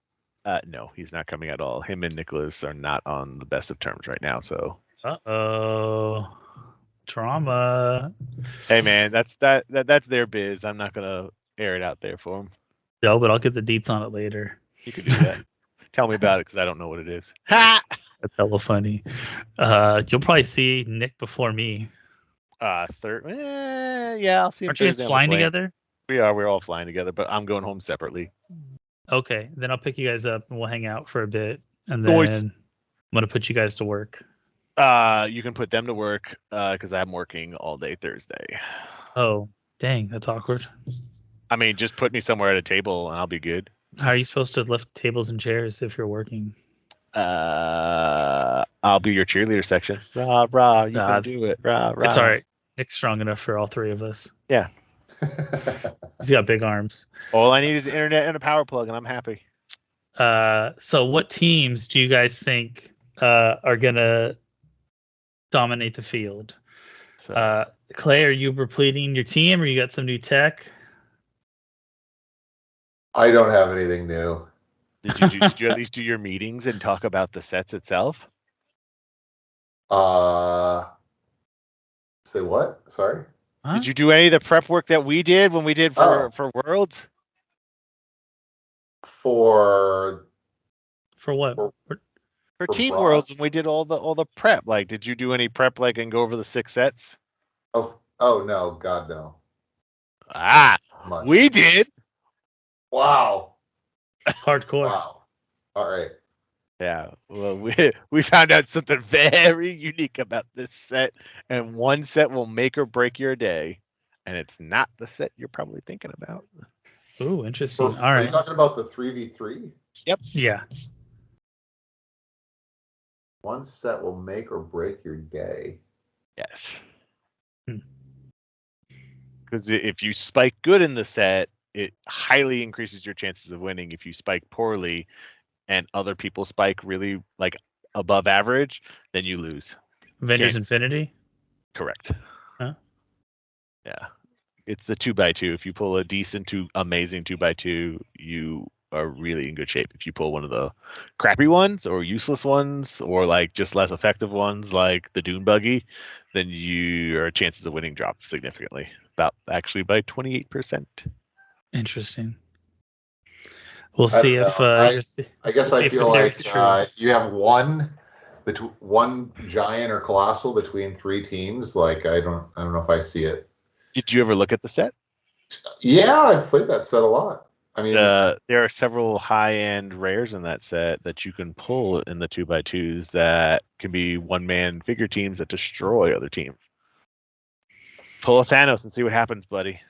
No, he's not coming at all. Him and Nicholas are not on the best of terms right now. So. Uh-oh. Drama. Hey man, that's their biz. I'm not gonna air it out there for them. No, but I'll get the deets on it later. You could do that. Tell me about it because I don't know what it is. Ha! That's hella funny. You'll probably see Nick before me. Third. Yeah, I'll see him. Aren't you guys flying together? We are. We're all flying together, but I'm going home separately. Okay, then I'll pick you guys up and we'll hang out for a bit, and then I'm gonna put you guys to work. You can put them to work because I'm working all day Thursday. Oh, dang, that's awkward. I mean, just put me somewhere at a table and I'll be good. How are you supposed to lift tables and chairs if you're working? I'll be your cheerleader section. Rah rah, you can do it. Rah rah. It's all right. Nick's strong enough for all three of us. Yeah. He's got big arms. All I need is internet and a power plug, and I'm happy. So what teams do you guys think are gonna dominate the field? So. Clay, are you repleting your team, or you got some new tech? I don't have anything new. Did you at least do your meetings and talk about the sets itself? Say what? Sorry. Huh? Did you do any of the prep work that we did when we did for Worlds? For what? For Team Worlds, when we did all the prep. Like, did you do any prep and go over the 6 sets? Oh no, God no. We did. Wow. Hardcore. Wow. All right. Yeah. Well, we found out something very unique about this set, and one set will make or break your day, and it's not the set you're probably thinking about. Ooh, interesting. All right. Are you talking about the 3v3? Yep. Yeah. One set will make or break your day. Yes. Because if you spike good in the set, it highly increases your chances of winning. If you spike poorly and other people spike really above average, then you lose. Avengers Infinity? Correct. Huh? Yeah. It's the 2x2. If you pull a decent to amazing 2x2, you are really in good shape. If you pull one of the crappy ones or useless ones or just less effective ones like the Dune Buggy, then your chances of winning drop significantly. Actually by 28%. Interesting. We'll see if I guess I feel like you have one giant or colossal between 3 teams. I don't know if I see it. Did you ever look at the set? Yeah, I've played that set a lot. I mean, there are several high-end rares in that set that you can pull in the 2x2s that can be one-man figure teams that destroy other teams. Pull a Thanos and see what happens, buddy.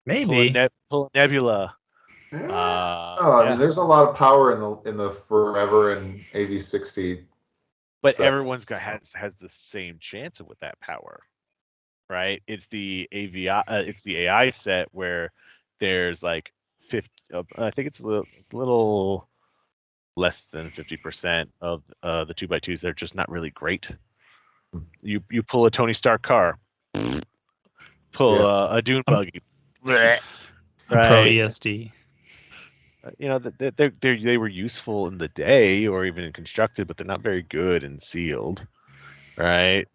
Maybe pull a Nebula. I mean, there's a lot of power in the Forever and AV60. But everyone's has the same chance with that power, right? It's the it's the AI set where there's 50. I think it's a little less than 50% of the 2x2s. They're just not really great. You pull a Tony Stark car, pull a Dune Buggy, right? Pro ESD. They were useful in the day or even in constructed, but they're not very good in sealed, right?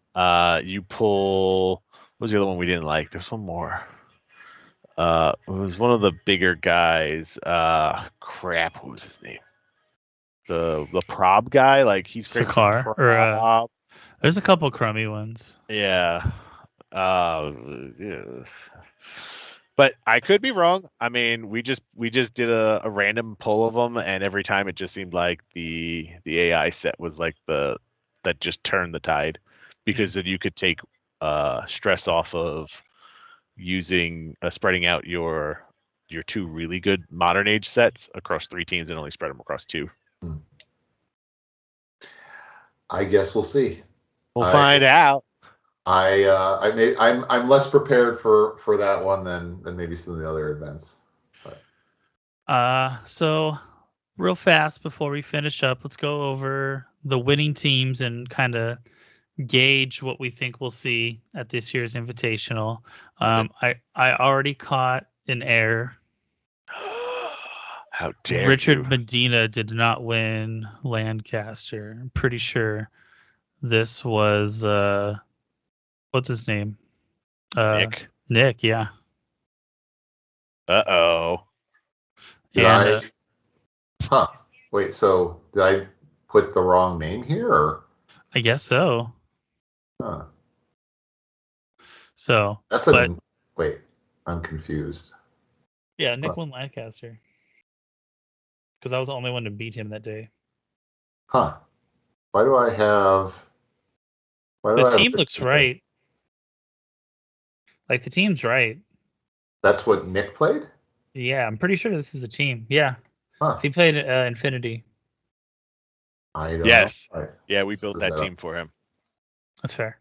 You pull. What was the other one we didn't like? There's one more. It was one of the bigger guys. Crap, what was his name? The prob guy. He's great. Sakar, or there's a couple crummy ones. Yeah. But I could be wrong. I mean, we just did a random pull of them, and every time it just seemed like the AI set was that just turned the tide, because then you could take stress off of using spreading out your 2 really good modern age sets across 3 teams and only spread them across 2. I guess we'll see. We'll find out. I'm less prepared for that one than maybe some of the other events. So real fast before we finish up, let's go over the winning teams and kind of gauge what we think we'll see at this year's Invitational. I already caught an error. How dare Richard you. Medina did not win Lancaster. I'm pretty sure this was what's his name? Nick, yeah. Uh-oh. Wait, so did I put the wrong name here, or? I guess so. Huh. So wait, I'm confused. Yeah, Nick won Lancaster. Because I was the only one to beat him that day. Huh. Why do I have... The team looks right. The team's right. That's what Nick played? Yeah, I'm pretty sure this is the team. Yeah. Huh. So he played Infinity. I don't Yes. know. Right. Yeah, we built that team for him. That's fair.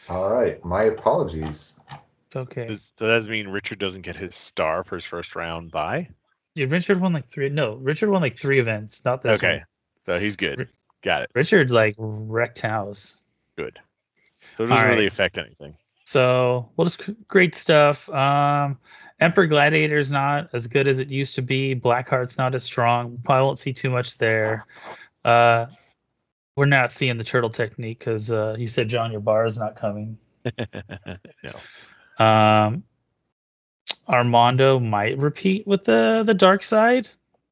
All right. My apologies. It's okay. So does that mean Richard doesn't get his star for his first round bye? Dude, Richard won like 3. No, Richard won like 3 events, not this one. Okay. So he's good. Got it. Richard like wrecked house. Good. So it doesn't really affect anything. So we'll just great stuff. Emperor Gladiator's not as good as it used to be. Blackheart's not as strong. Probably won't see too much there. We're not seeing the turtle technique because you said John, your bar is not coming. No. Armando might repeat with the dark side.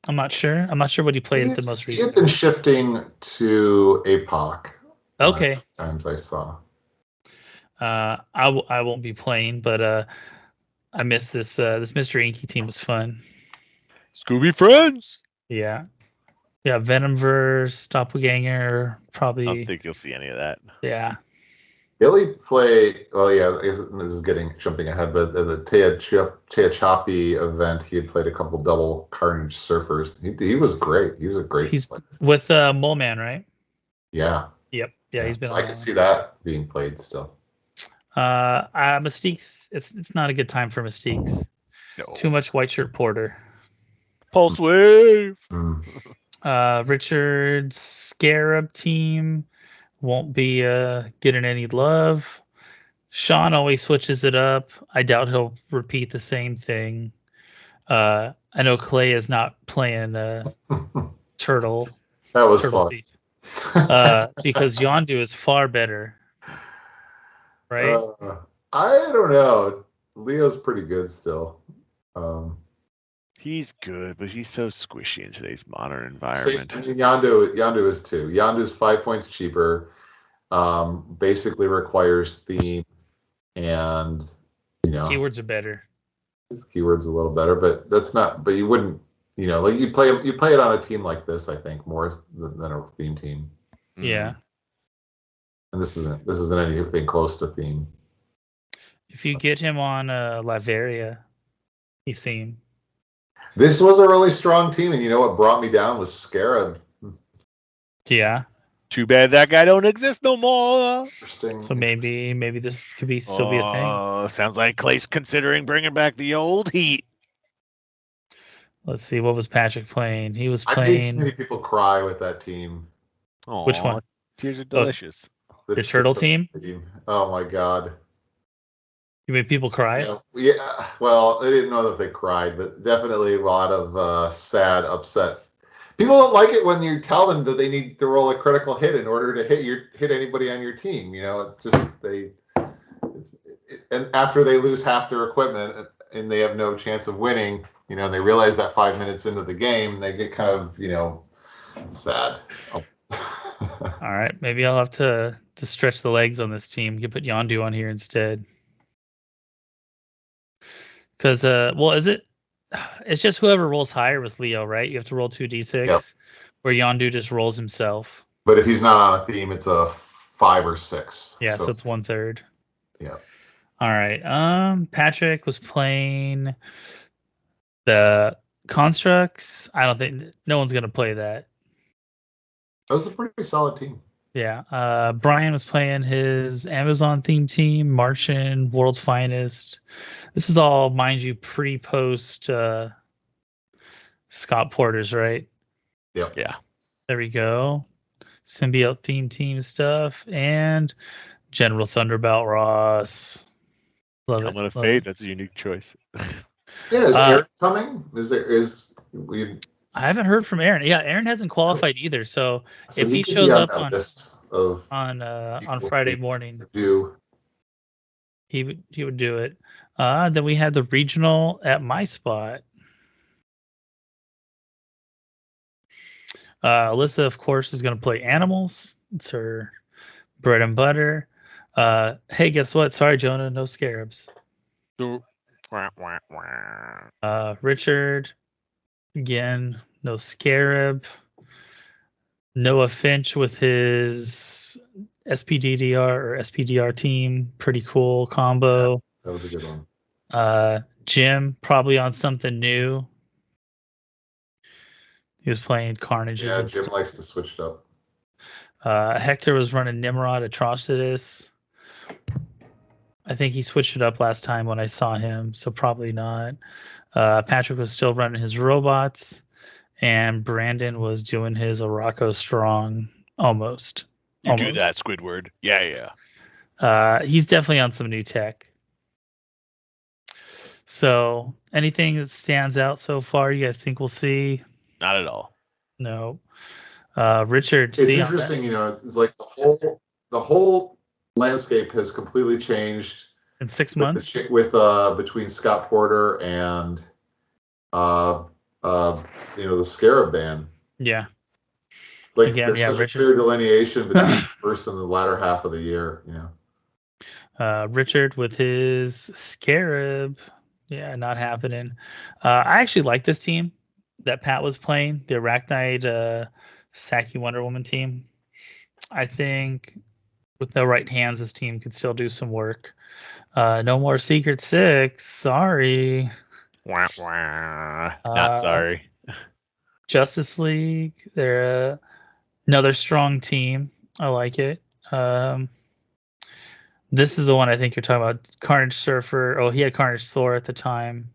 I'm not sure. I'm not sure what he played at the most recent. He had been shifting to APOC. Okay. Times I saw. I won't be playing, but I miss this. This Mr. Inky team was fun. Scooby Friends. Yeah. Yeah, Venomverse, Doppelganger, probably. I don't think you'll see any of that. Yeah. Billy played. Well, yeah. This is jumping ahead, but the Tehachapi event, he had played a couple double Carnage Surfers. He was great. He was a great. He's player. with Mole Man, right? Yeah. Yep. Yeah, he's been. So I can see that being played still. Mystiques. It's not a good time for Mystiques. No. Too much white shirt porter. Pulse wave. Richard's Scarab team won't be getting any love. Sean always switches it up. I doubt he'll repeat the same thing. I know Clay is not playing Turtle. That was Turtle fun. Because Yondu is far better. Right? I don't know. Leo's pretty good still. He's good, but he's so squishy in today's modern environment. Yondu is too. Yondu's 5 points cheaper. Basically requires theme, and his keywords are better. His keywords a little better, but that's not. But you wouldn't, like you play it on a team like this. I think more than a theme team. Yeah. And this isn't anything close to theme. If you get him on Laveria, he's theme. This was a really strong team, and you know what brought me down was Scarab. Yeah. Too bad that guy don't exist no more. Interesting. So maybe this could still be a thing. Sounds like Clay's considering bringing back the old heat. Let's see, what was Patrick playing? He was playing. I've seen too many people cry with that team. Aww, which one? Tears are delicious. The turtle team? Oh my god. You made people cry? Yeah. Well, I didn't know if they cried, but definitely a lot of sad, upset. People don't like it when you tell them that they need to roll a critical hit in order to hit anybody on your team. It's just and after they lose half their equipment and they have no chance of winning, and they realize that 5 minutes into the game, they get kind of, sad. All right, maybe I'll have to stretch the legs on this team. You put Yondu on here instead. Because, is it? It's just whoever rolls higher with Leo, right? You have to roll 2d6, yep. Where Yondu just rolls himself. But if he's not on a theme, it's a 5 or 6. Yeah, so it's 1/3. Yeah. All right. Patrick was playing the Constructs. I don't think no one's gonna play that. That was a pretty solid team. Yeah. Brian was playing his Amazon theme team, Martian, World's Finest. This is all, mind you, pre-post Scott Porter's, right? Yep. Yeah. There we go. Symbiote theme team stuff and General Thunderbolt Ross. Love it. I'm gonna fade. That's a unique choice. Yeah, is Aaron coming? I haven't heard from Aaron. Yeah, Aaron hasn't qualified either. So if he shows up on Friday morning, he would do it. Then we had the regional at my spot. Alyssa, of course, is going to play animals. It's her bread and butter. Hey, guess what? Sorry, Jonah, no scarabs. Richard, again, no scarab. Noah Finch with his SPDDR or SPDR team. Pretty cool combo. Yeah, that was a good one. Jim probably on something new. He was playing Carnages. Yeah, Jim likes to switch it up. Hector was running Nimrod Atrocitus. I think he switched it up last time when I saw him, so probably not. Patrick was still running his robots, and Brandon was doing his Araco Strong almost. You do that, Squidward. Yeah. He's definitely on some new tech. So, anything that stands out so far, you guys think we'll see? Not at all. No. Richard, it's interesting, it's like the whole landscape has completely changed in 6 months with between Scott Porter and the Scarab ban. Yeah. Like again, there's such a clear delineation between the first and the latter half of the year, Richard with his Scarab. Yeah, not happening. I actually like this team that Pat was playing, the Arachnide Saki Wonder Woman team. I think with the right hands, this team could still do some work. No more Secret Six. Sorry. Wah, wah. Not sorry. Justice League. They're another strong team. I like it. This is the one I think you're talking about. Carnage Surfer. Oh, he had Carnage Thor at the time.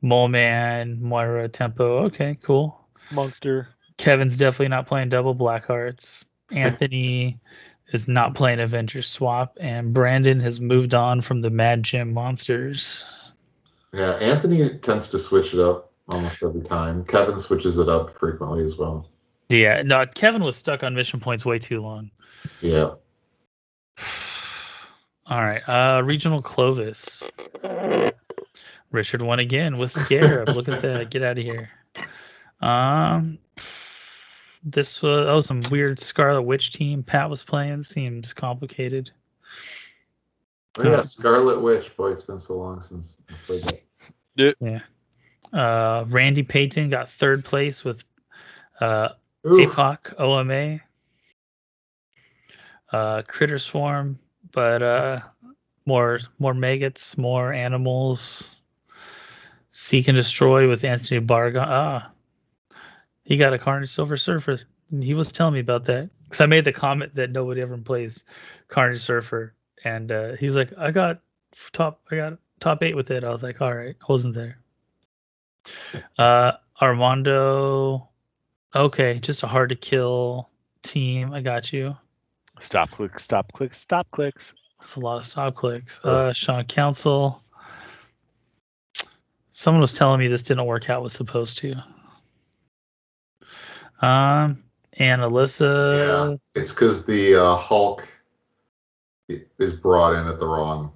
Mole Man, Moira, Tempo. Okay, cool. Monster. Kevin's definitely not playing double Blackhearts. Anthony is not playing Avengers Swap, and Brandon has moved on from the Mad Gym Monsters. Yeah, Anthony tends to switch it up almost every time. Kevin switches it up frequently as well. Yeah, no, Kevin was stuck on mission points way too long. Yeah. All right, regional Clovis. Richard won again with Scarab. Look at that. Get out of here. This was some weird Scarlet Witch team Pat was playing. Seems complicated. Oh yeah, Scarlet Witch. Boy, it's been so long since I played that. Yeah. Randy Payton got third place with APOC OMA. Critter Swarm, but more maggots, more animals. Seek and Destroy with Anthony Barga. He got a Carnage Silver Surfer. He was telling me about that because I made the comment that nobody ever plays Carnage Surfer, and he's like, I got top 8 with it. I was like, all right, I wasn't there. Armando, okay, just a hard to kill team. I got you. Stop clicks. That's a lot of stop clicks. Sean Council. Someone was telling me this didn't work out was supposed to. And Alyssa. Yeah, it's because the Hulk is brought in at the wrong.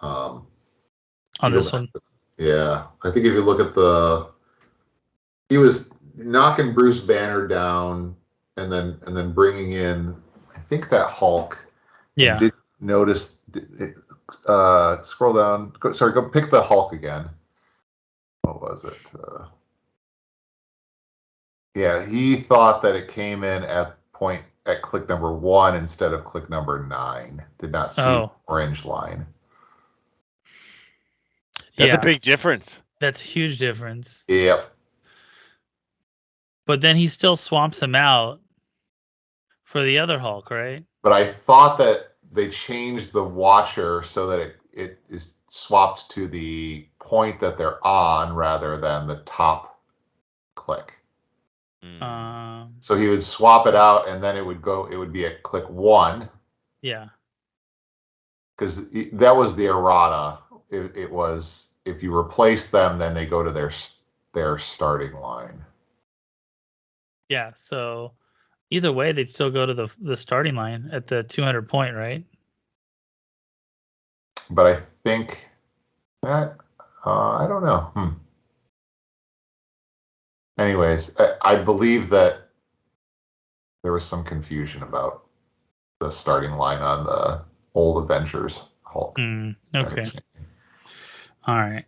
On this one. Yeah, I think if you look at he was knocking Bruce Banner down, and then bringing in, I think that Hulk. Yeah. Did notice? Scroll down. Go pick the Hulk again. What was it? Yeah, he thought that it came in at click number 1 instead of click number 9. Did not see the orange line. That's a big difference. That's a huge difference. Yep. But then he still swamps him out for the other Hulk, right? But I thought that they changed the Watcher so that it is swapped to the point that they're on rather than the top click. So he would swap it out, and then it would be at click 1. Yeah. Because that was the errata. It was, if you replace them, then they go to their starting line. Yeah, so either way, they'd still go to the starting line at the 200 point, right? But I think that, I don't know. Anyways, I believe that there was some confusion about the starting line on the old Avengers Hulk. Okay. All right.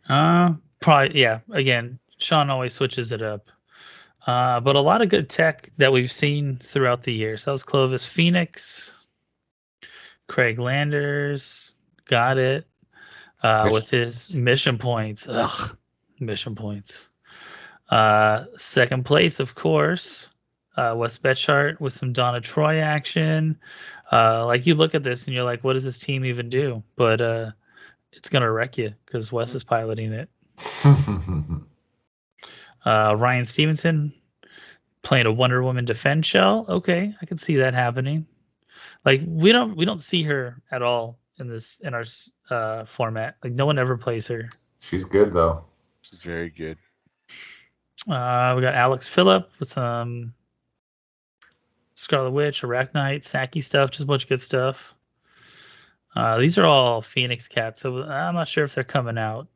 Probably, yeah. Again, Sean always switches it up. But a lot of good tech that we've seen throughout the year. So that was Clovis Phoenix, Craig Landers, got it. with his mission points. Ugh, mission points. Second place, of course, West Betchart with some Donna Troy action. Like you look at this and you're like, what does this team even do? But it's gonna wreck you because Wes is piloting it. Ryan Stevenson playing a Wonder Woman defense shell. Okay, I can see that happening. Like we don't see her at all in our format. Like no one ever plays her. She's good though. She's very good. We got Alex Phillip with some Scarlet Witch, Arachnite, Saki stuff, just a bunch of good stuff. These are all Phoenix cats, so I'm not sure if they're coming out.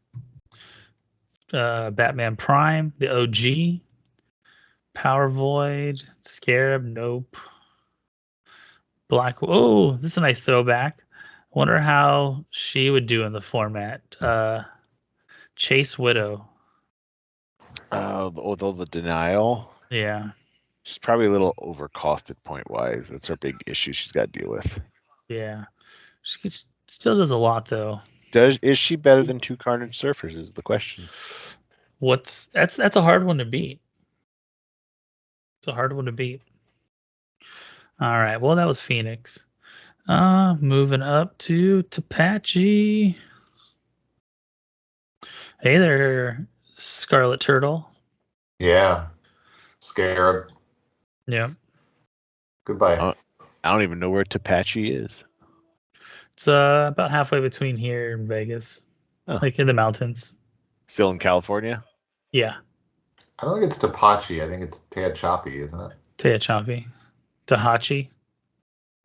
Batman Prime, the OG, Power Void, Scarab, nope. Black. Oh, this is a nice throwback. I wonder how she would do in the format. Chase Widow. Although the denial. Yeah. She's probably a little overcosted point wise. That's her big issue she's got to deal with. Yeah. She still does a lot though. Is she better than 2 Carnage Surfers is the question. That's a hard one to beat. It's a hard one to beat. All right. Well, that was Phoenix. Moving up to Tapachi. Hey there, Scarlet Turtle. Yeah. Scarab. Yeah. Goodbye. I don't even know where Tapachi is. It's about halfway between here and Vegas. Oh. Like in the mountains. Still in California? Yeah. I don't think it's Tapachi. I think it's Tehachapi, isn't it? Tehachapi. Tahachi.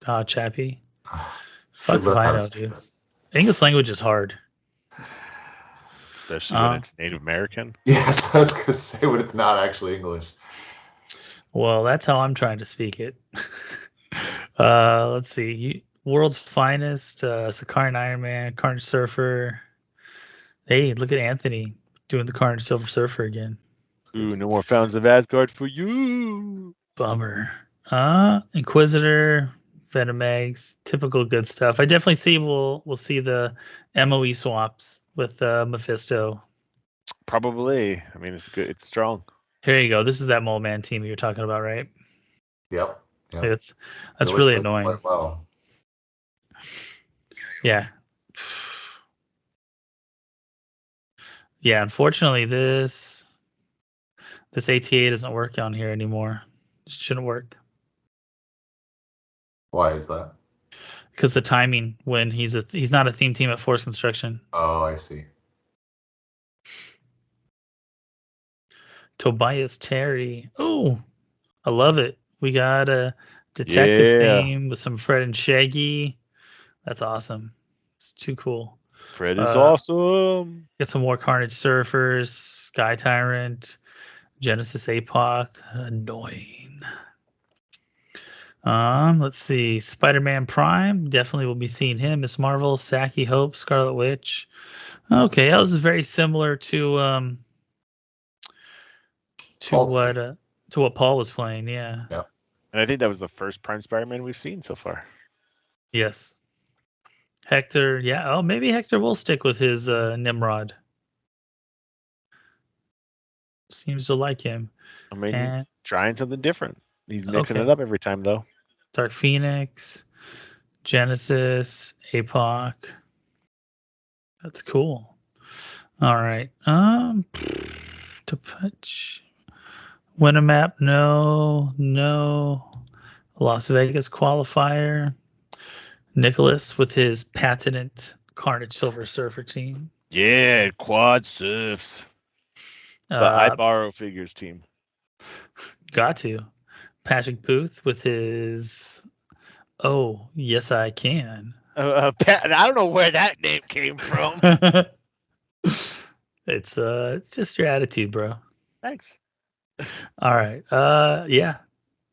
Tahachapi. Fuck if I know, dude. English language is hard. Especially when it's Native American. Yes, I was going to say when it's not actually English. Well, that's how I'm trying to speak it. Let's see. World's Finest, Sakarian Iron Man, Carnage Surfer. Hey, look at Anthony doing the Carnage Silver Surfer again. Ooh, no more Fountains of Asgard for you. Bummer. Inquisitor, Venom Eggs, typical good stuff. I definitely see we'll see the MOE swaps with Mephisto. Probably. I mean, it's good. It's strong. Here you go. This is that Mole Man team you're talking about, right? Yep. That's really annoying. Well. Yeah. Yeah, unfortunately this ATA doesn't work on here anymore. It shouldn't work. Why is that? Because the timing when he's not a theme team at Force Construction. Oh, I see. Tobias Terry. Oh, I love it. We got a detective theme with some Fred and Shaggy. That's awesome. It's too cool. Fred is awesome. Get some more Carnage Surfers, Sky Tyrant, Genesis APOC. Annoying. Let's see. Spider-Man Prime. Definitely will be seeing him. Miss Marvel, Saki Hope, Scarlet Witch. Okay, that was very similar to what Paul was playing. Yeah. And I think that was the first Prime Spider-Man we've seen so far. Yes. Hector, yeah. Oh, maybe Hector will stick with his Nimrod. Seems to like him. I mean, he's trying something different. He's mixing it up every time, though. Dark Phoenix, Genesis, APOC. That's cool. All right. To punch. Win a map? No. Las Vegas qualifier. Nicholas with his patented Carnage Silver Surfer team. Yeah, quad surfs. The I borrow figures team. Got to. Patrick Booth with his Oh, yes I can. I don't know where that name came from. It's just your attitude, bro. Thanks. All right. Yeah.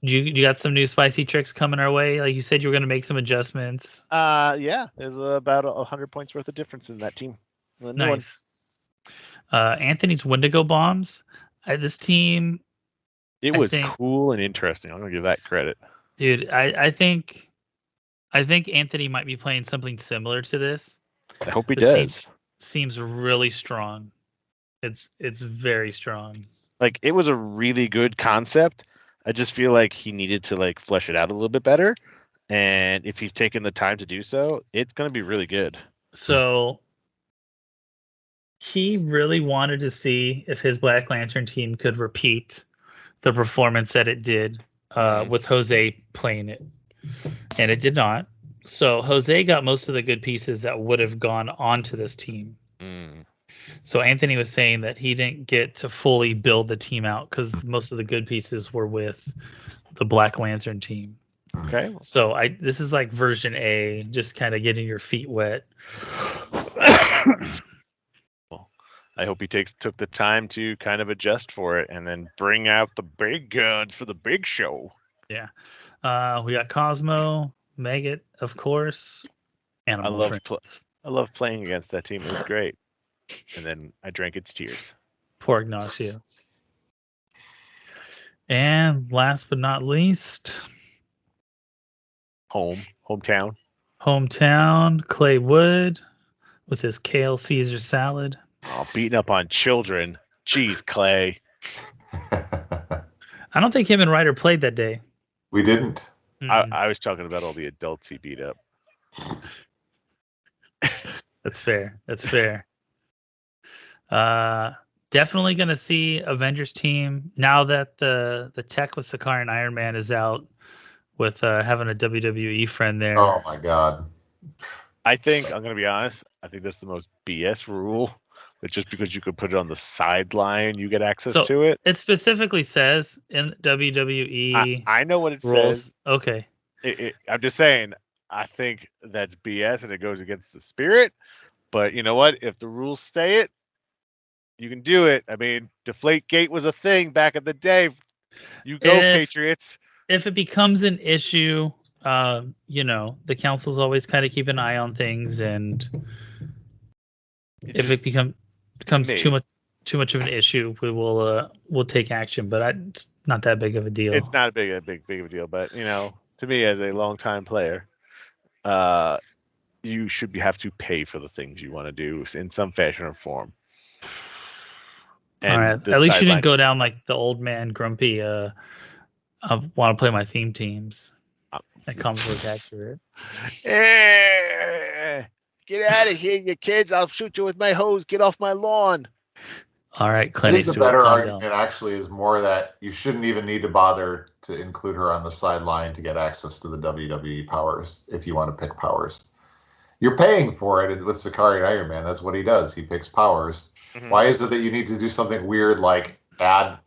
You got some new spicy tricks coming our way? Like you said, you were going to make some adjustments. Yeah. There's about 100 points worth of difference in that team. Nice. Anthony's Wendigo bombs. This team. It was cool and interesting. I'm going to give that credit. Dude, I think Anthony might be playing something similar to this. I hope he does. seems really strong. It's very strong. Like, it was a really good concept. I just feel like he needed to like flesh it out a little bit better. And if he's taken the time to do so, it's going to be really good. So he really wanted to see if his Black Lantern team could repeat the performance that it did with Jose playing it. And it did not. So Jose got most of the good pieces that would have gone onto this team. So Anthony was saying that he didn't get to fully build the team out because most of the good pieces were with the Black Lantern team. Okay. So this is like version A, just kind of getting your feet wet. Well, I hope he took the time to kind of adjust for it and then bring out the big guns for the big show. Yeah. We got Cosmo, Maggot, of course. Animal Friends. I love playing against that team. It was great. And then I drank its tears. Poor Ignacio. And last but not least, hometown, Clay Wood with his kale Caesar salad. Oh, beating up on children. Jeez, Clay. I don't think him and Ryder played that day. We didn't. I was talking about all the adults he beat up. That's fair. Definitely going to see Avengers team now that the tech with Sakaar and Iron Man is out with having a WWE friend there. Oh my God. I think, I'm going to be honest, I think that's the most BS rule. That just because you could put it on the sideline, you get access to it. It specifically says in WWE. I know what it rules. says. Okay. I'm just saying, I think that's BS and it goes against the spirit. But you know what? If the rules say it, you can do it. I mean, Deflategate was a thing back in the day. You go, Patriots. If it becomes an issue, the council's always kind of keep an eye on things, and if it becomes too much of an issue, we'll take action. But it's not that big of a deal. It's not a big of a deal. But to me, as a longtime player, you should have to pay for the things you want to do in some fashion or form. And all right. At least you didn't go down like the old man grumpy. I want to play my theme teams. That comes with accurate. Get out of here, you kids! I'll shoot you with my hose. Get off my lawn. All right, Clint. I think the better argument actually is more that you shouldn't even need to bother to include her on the sideline to get access to the WWE powers if you want to pick powers. You're paying for it with Sakaar and Iron Man. That's what he does. He picks powers. Mm-hmm. Why is it that you need to do something weird like add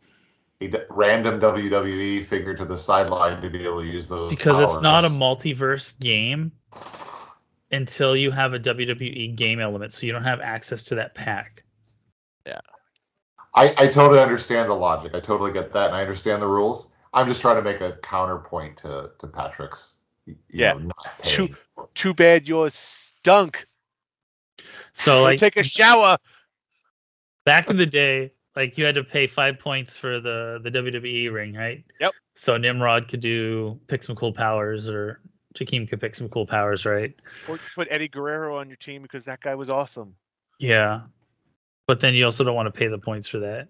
a random WWE figure to the sideline to be able to use those Because powers? It's not a multiverse game until you have a WWE game element, so you don't have access to that pack. Yeah. I totally understand the logic. I totally get that, and I understand the rules. I'm just trying to make a counterpoint to Patrick's. Not paying. Too bad yours stunk. So take a shower. Back in the day, you had to pay 5 points for the WWE ring, right? Yep. So Nimrod could pick some cool powers, or Jakeem could pick some cool powers, right? Or put Eddie Guerrero on your team because that guy was awesome. Yeah. But then you also don't want to pay the points for that.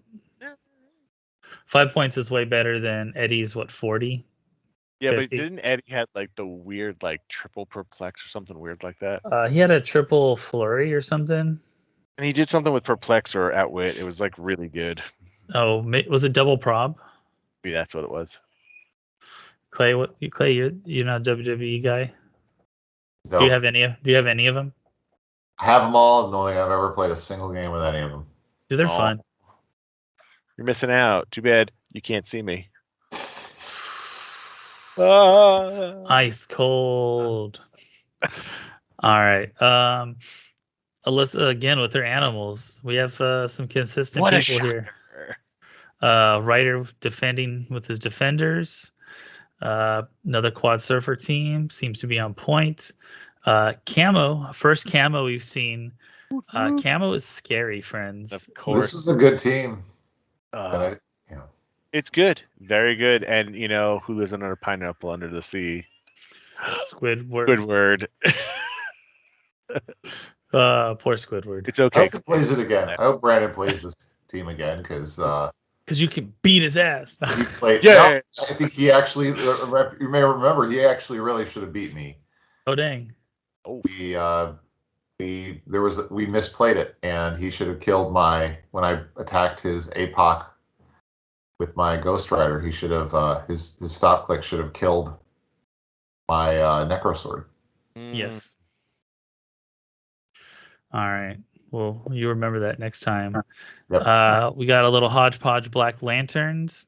5 points is way better than Eddie's, 40? Yeah, 50? But didn't Eddie had the weird triple perplex or something weird like that? He had a triple flurry or something. And he did something with perplex or outwit. It was really good. Oh, was it double prob? Maybe that's what it was. Clay, you're not a WWE guy. No. Do you have any of them? I have them all, and the only thing I've ever played a single game with any of them. Dude, they're fun. You're missing out. Too bad you can't see me. Ice cold. All right. Alyssa again with her animals. We have some consistent people here. Ryder defending with his defenders. Another quad surfer team seems to be on point. Camo, first camo we've seen. Camo is scary, friends. Of course. This is a good team. It's good. Very good. And who lives under a pineapple under the sea? Squidward. Poor Squidward. It's I okay. hope he plays it again. I hope Brandon plays this team again because you can beat his ass. he played. Yeah. No, I think he actually. You may remember he actually really should have beat me. Oh dang! We misplayed it, and he should have killed when I attacked his APOC with my Ghost Rider. He should have his stop click should have killed my Necro Sword. Yes. All right. Well, you remember that next time. Yep. We got a little hodgepodge Black Lanterns.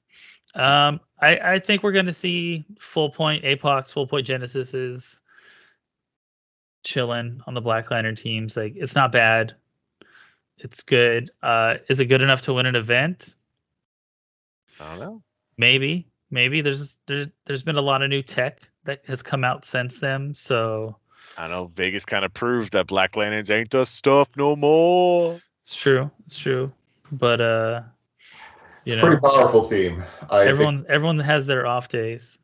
I think we're gonna see full point APOCs, full point Genesises chilling on the Black Lantern teams. Like, it's not bad. It's good. Is it good enough to win an event? I don't know. Maybe. There's been a lot of new tech that has come out since then. So I know Vegas kind of proved that Black Lanterns ain't the stuff no more. it's true. But it's a pretty powerful team. Everyone has their off days.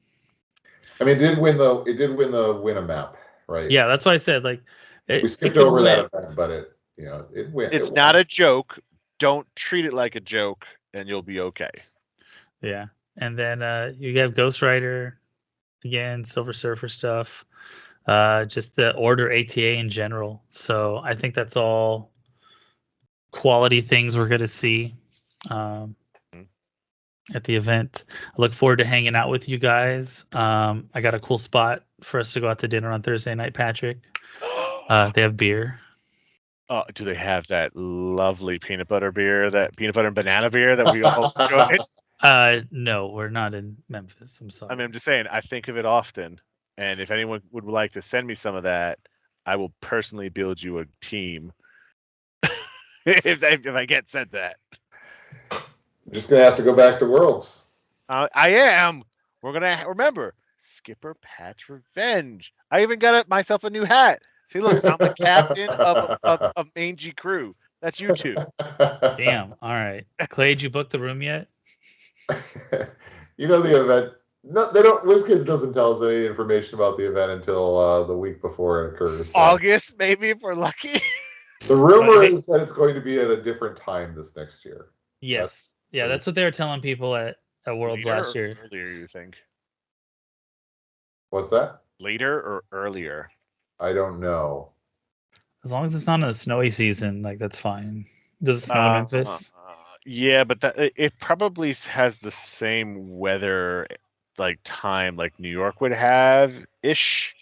I mean, it did win the win a map, right? Yeah, that's why I said we skipped over that event, but it went. It's not a joke. Don't treat it like a joke, and you'll be okay. Yeah, and then you have Ghost Rider again, Silver Surfer stuff. Just the Order ATA in general. So I think that's all quality things we're going to see at the event. I look forward to hanging out with you guys. I got a cool spot for us to go out to dinner on Thursday night, Patrick. They have beer. Do they have that lovely peanut butter beer, that peanut butter and banana beer that we all enjoyed? No, we're not in Memphis. I'm sorry. I mean, I'm just saying, I think of it often. And if anyone would like to send me some of that, I will personally build you a team. if I get sent that. I'm just going to have to go back to Worlds. I am. We're going to remember Skipper Pat's Revenge. I even got myself a new hat. See, look, I'm the captain of a mangy crew. That's you two. Damn. All right. Clay, did you book the room yet? You know the event. No, they don't. WizKids doesn't tell us any information about the event until the week before it occurs. So. August, maybe, if we're lucky. The rumor is that it's going to be at a different time this next year. Yes. Yeah, that's what they were telling people at Worlds last year. Earlier, you think? What's that? Later or earlier? I don't know. As long as it's not in a snowy season, that's fine. Does it snow in Memphis? Yeah, but it probably has the same weather time like New York would have ish,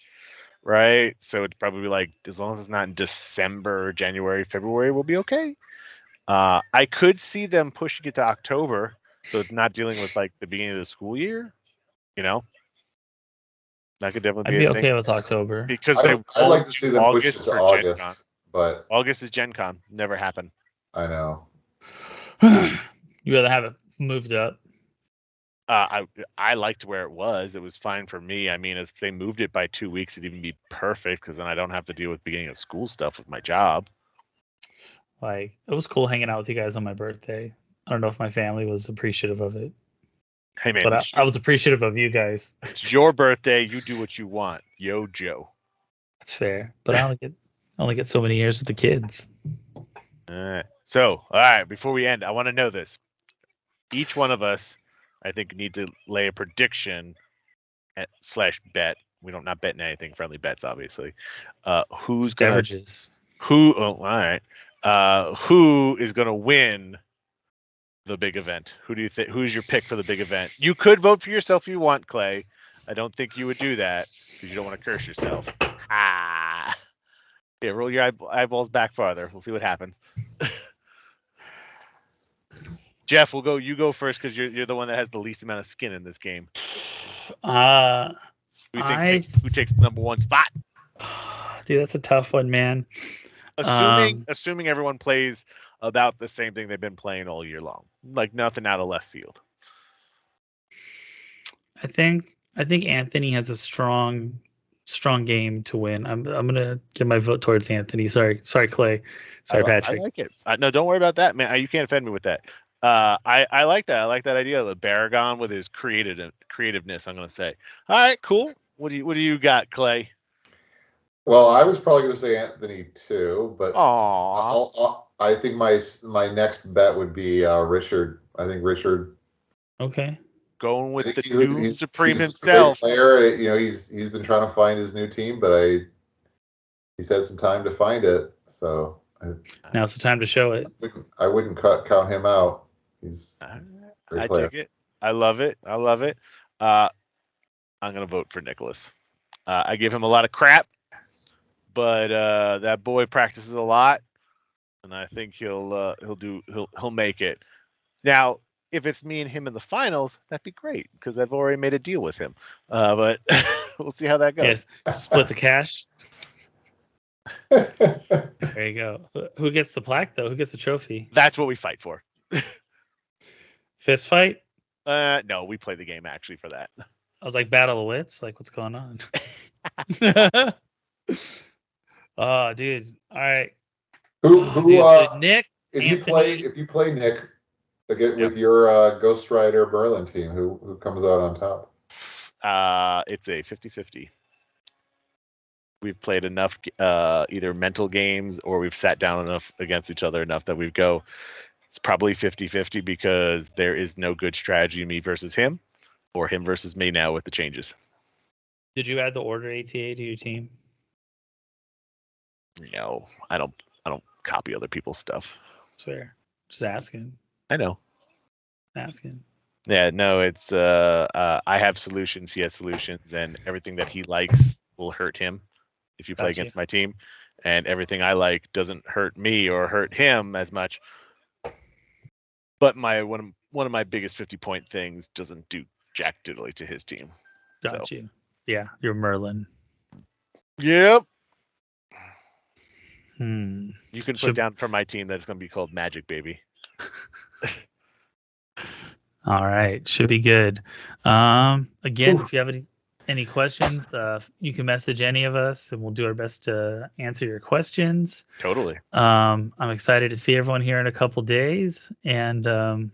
right? So it's probably as long as it's not in December, January, February, we'll be okay. I could see them pushing it to October, so it's not dealing with the beginning of the school year. That could definitely be. I'd be okay with October because I'd like to see them push it to August, but August is Gen Con. Never happened. I know. You rather have it moved up? I liked where it was. It was fine for me. I mean, if they moved it by 2 weeks, it'd even be perfect because then I don't have to deal with beginning of school stuff with my job. It was cool hanging out with you guys on my birthday. I don't know if my family was appreciative of it. Hey man, but I was appreciative of you guys. It's your birthday. You do what you want, yo, Joe. That's fair, but I only get so many years with the kids. All right. So, all right. Before we end, I want to know this. Each one of us, I think, need to lay a prediction / bet. We don't not betting anything. Friendly bets, obviously. Who's gonna beverages? Who? Oh, all right. Who is gonna win the big event? Who do you think? Who's your pick for the big event? You could vote for yourself if you want, Clay. I don't think you would do that because you don't want to curse yourself. Yeah, roll your eyeballs back farther. We'll see what happens. Jeff, we'll go. You go first because you're the one that has the least amount of skin in this game. Who takes the number one spot? Dude, that's a tough one, man. Assuming everyone plays about the same thing they've been playing all year long, nothing out of left field. I think Anthony has a strong game to win. I'm gonna give my vote towards Anthony. Sorry, Clay. Sorry, Patrick. I like it. No, don't worry about that, man. You can't offend me with that. I like that. I like that idea. The Baragon with his creativeness. I'm gonna say. All right, cool. What do you got, Clay? Well, I was probably going to say Anthony too, but I think my next bet would be Richard. I think Richard. Okay. Going with the Doom Supreme himself. A great player. You know, he's been trying to find his new team, but he's had some time to find it. So now's the time to show it. I wouldn't count him out. He's a great player. Dig it. I love it. I'm gonna vote for Nicholas. I give him a lot of crap, but that boy practices a lot, and I think he'll make it. Now, if it's me and him in the finals, that'd be great because I've already made a deal with him. But we'll see how that goes. Yes, split the cash. There you go. Who gets the plaque though? Who gets the trophy? That's what we fight for. Fist fight? No, we play the game actually for that. I was like, battle of wits? Like, what's going on? Oh, dude. All right. Who Nick? If you play Nick with your Ghost Rider Berlin team, who comes out on top? It's a 50-50. We've played enough either mental games or we've sat down enough against each other enough that it's probably 50-50 because there is no good strategy me versus him or him versus me now with the changes. Did you add the order ATA to your team? No, I don't copy other people's stuff. That's fair. Just asking. I know. Asking. Yeah, no, it's I have solutions, he has solutions, and everything that he likes will hurt him if you play against my team. And everything I like doesn't hurt me or hurt him as much. But one of my biggest 50-point things doesn't do jack diddly to his team. Got you. Yeah, you're Merlin. Yep. You can put down for my team that it's going to be called Magic Baby. All right, should be good. Again, if you have any questions, you can message any of us, and we'll do our best to answer your questions. Totally. I'm excited to see everyone here in a couple days, and if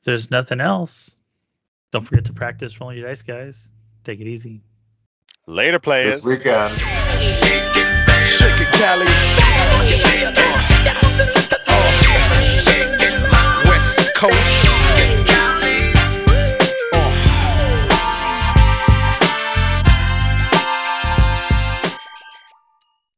there's nothing else, don't forget to practice rolling your dice, guys. Take it easy. Later, players. This weekend.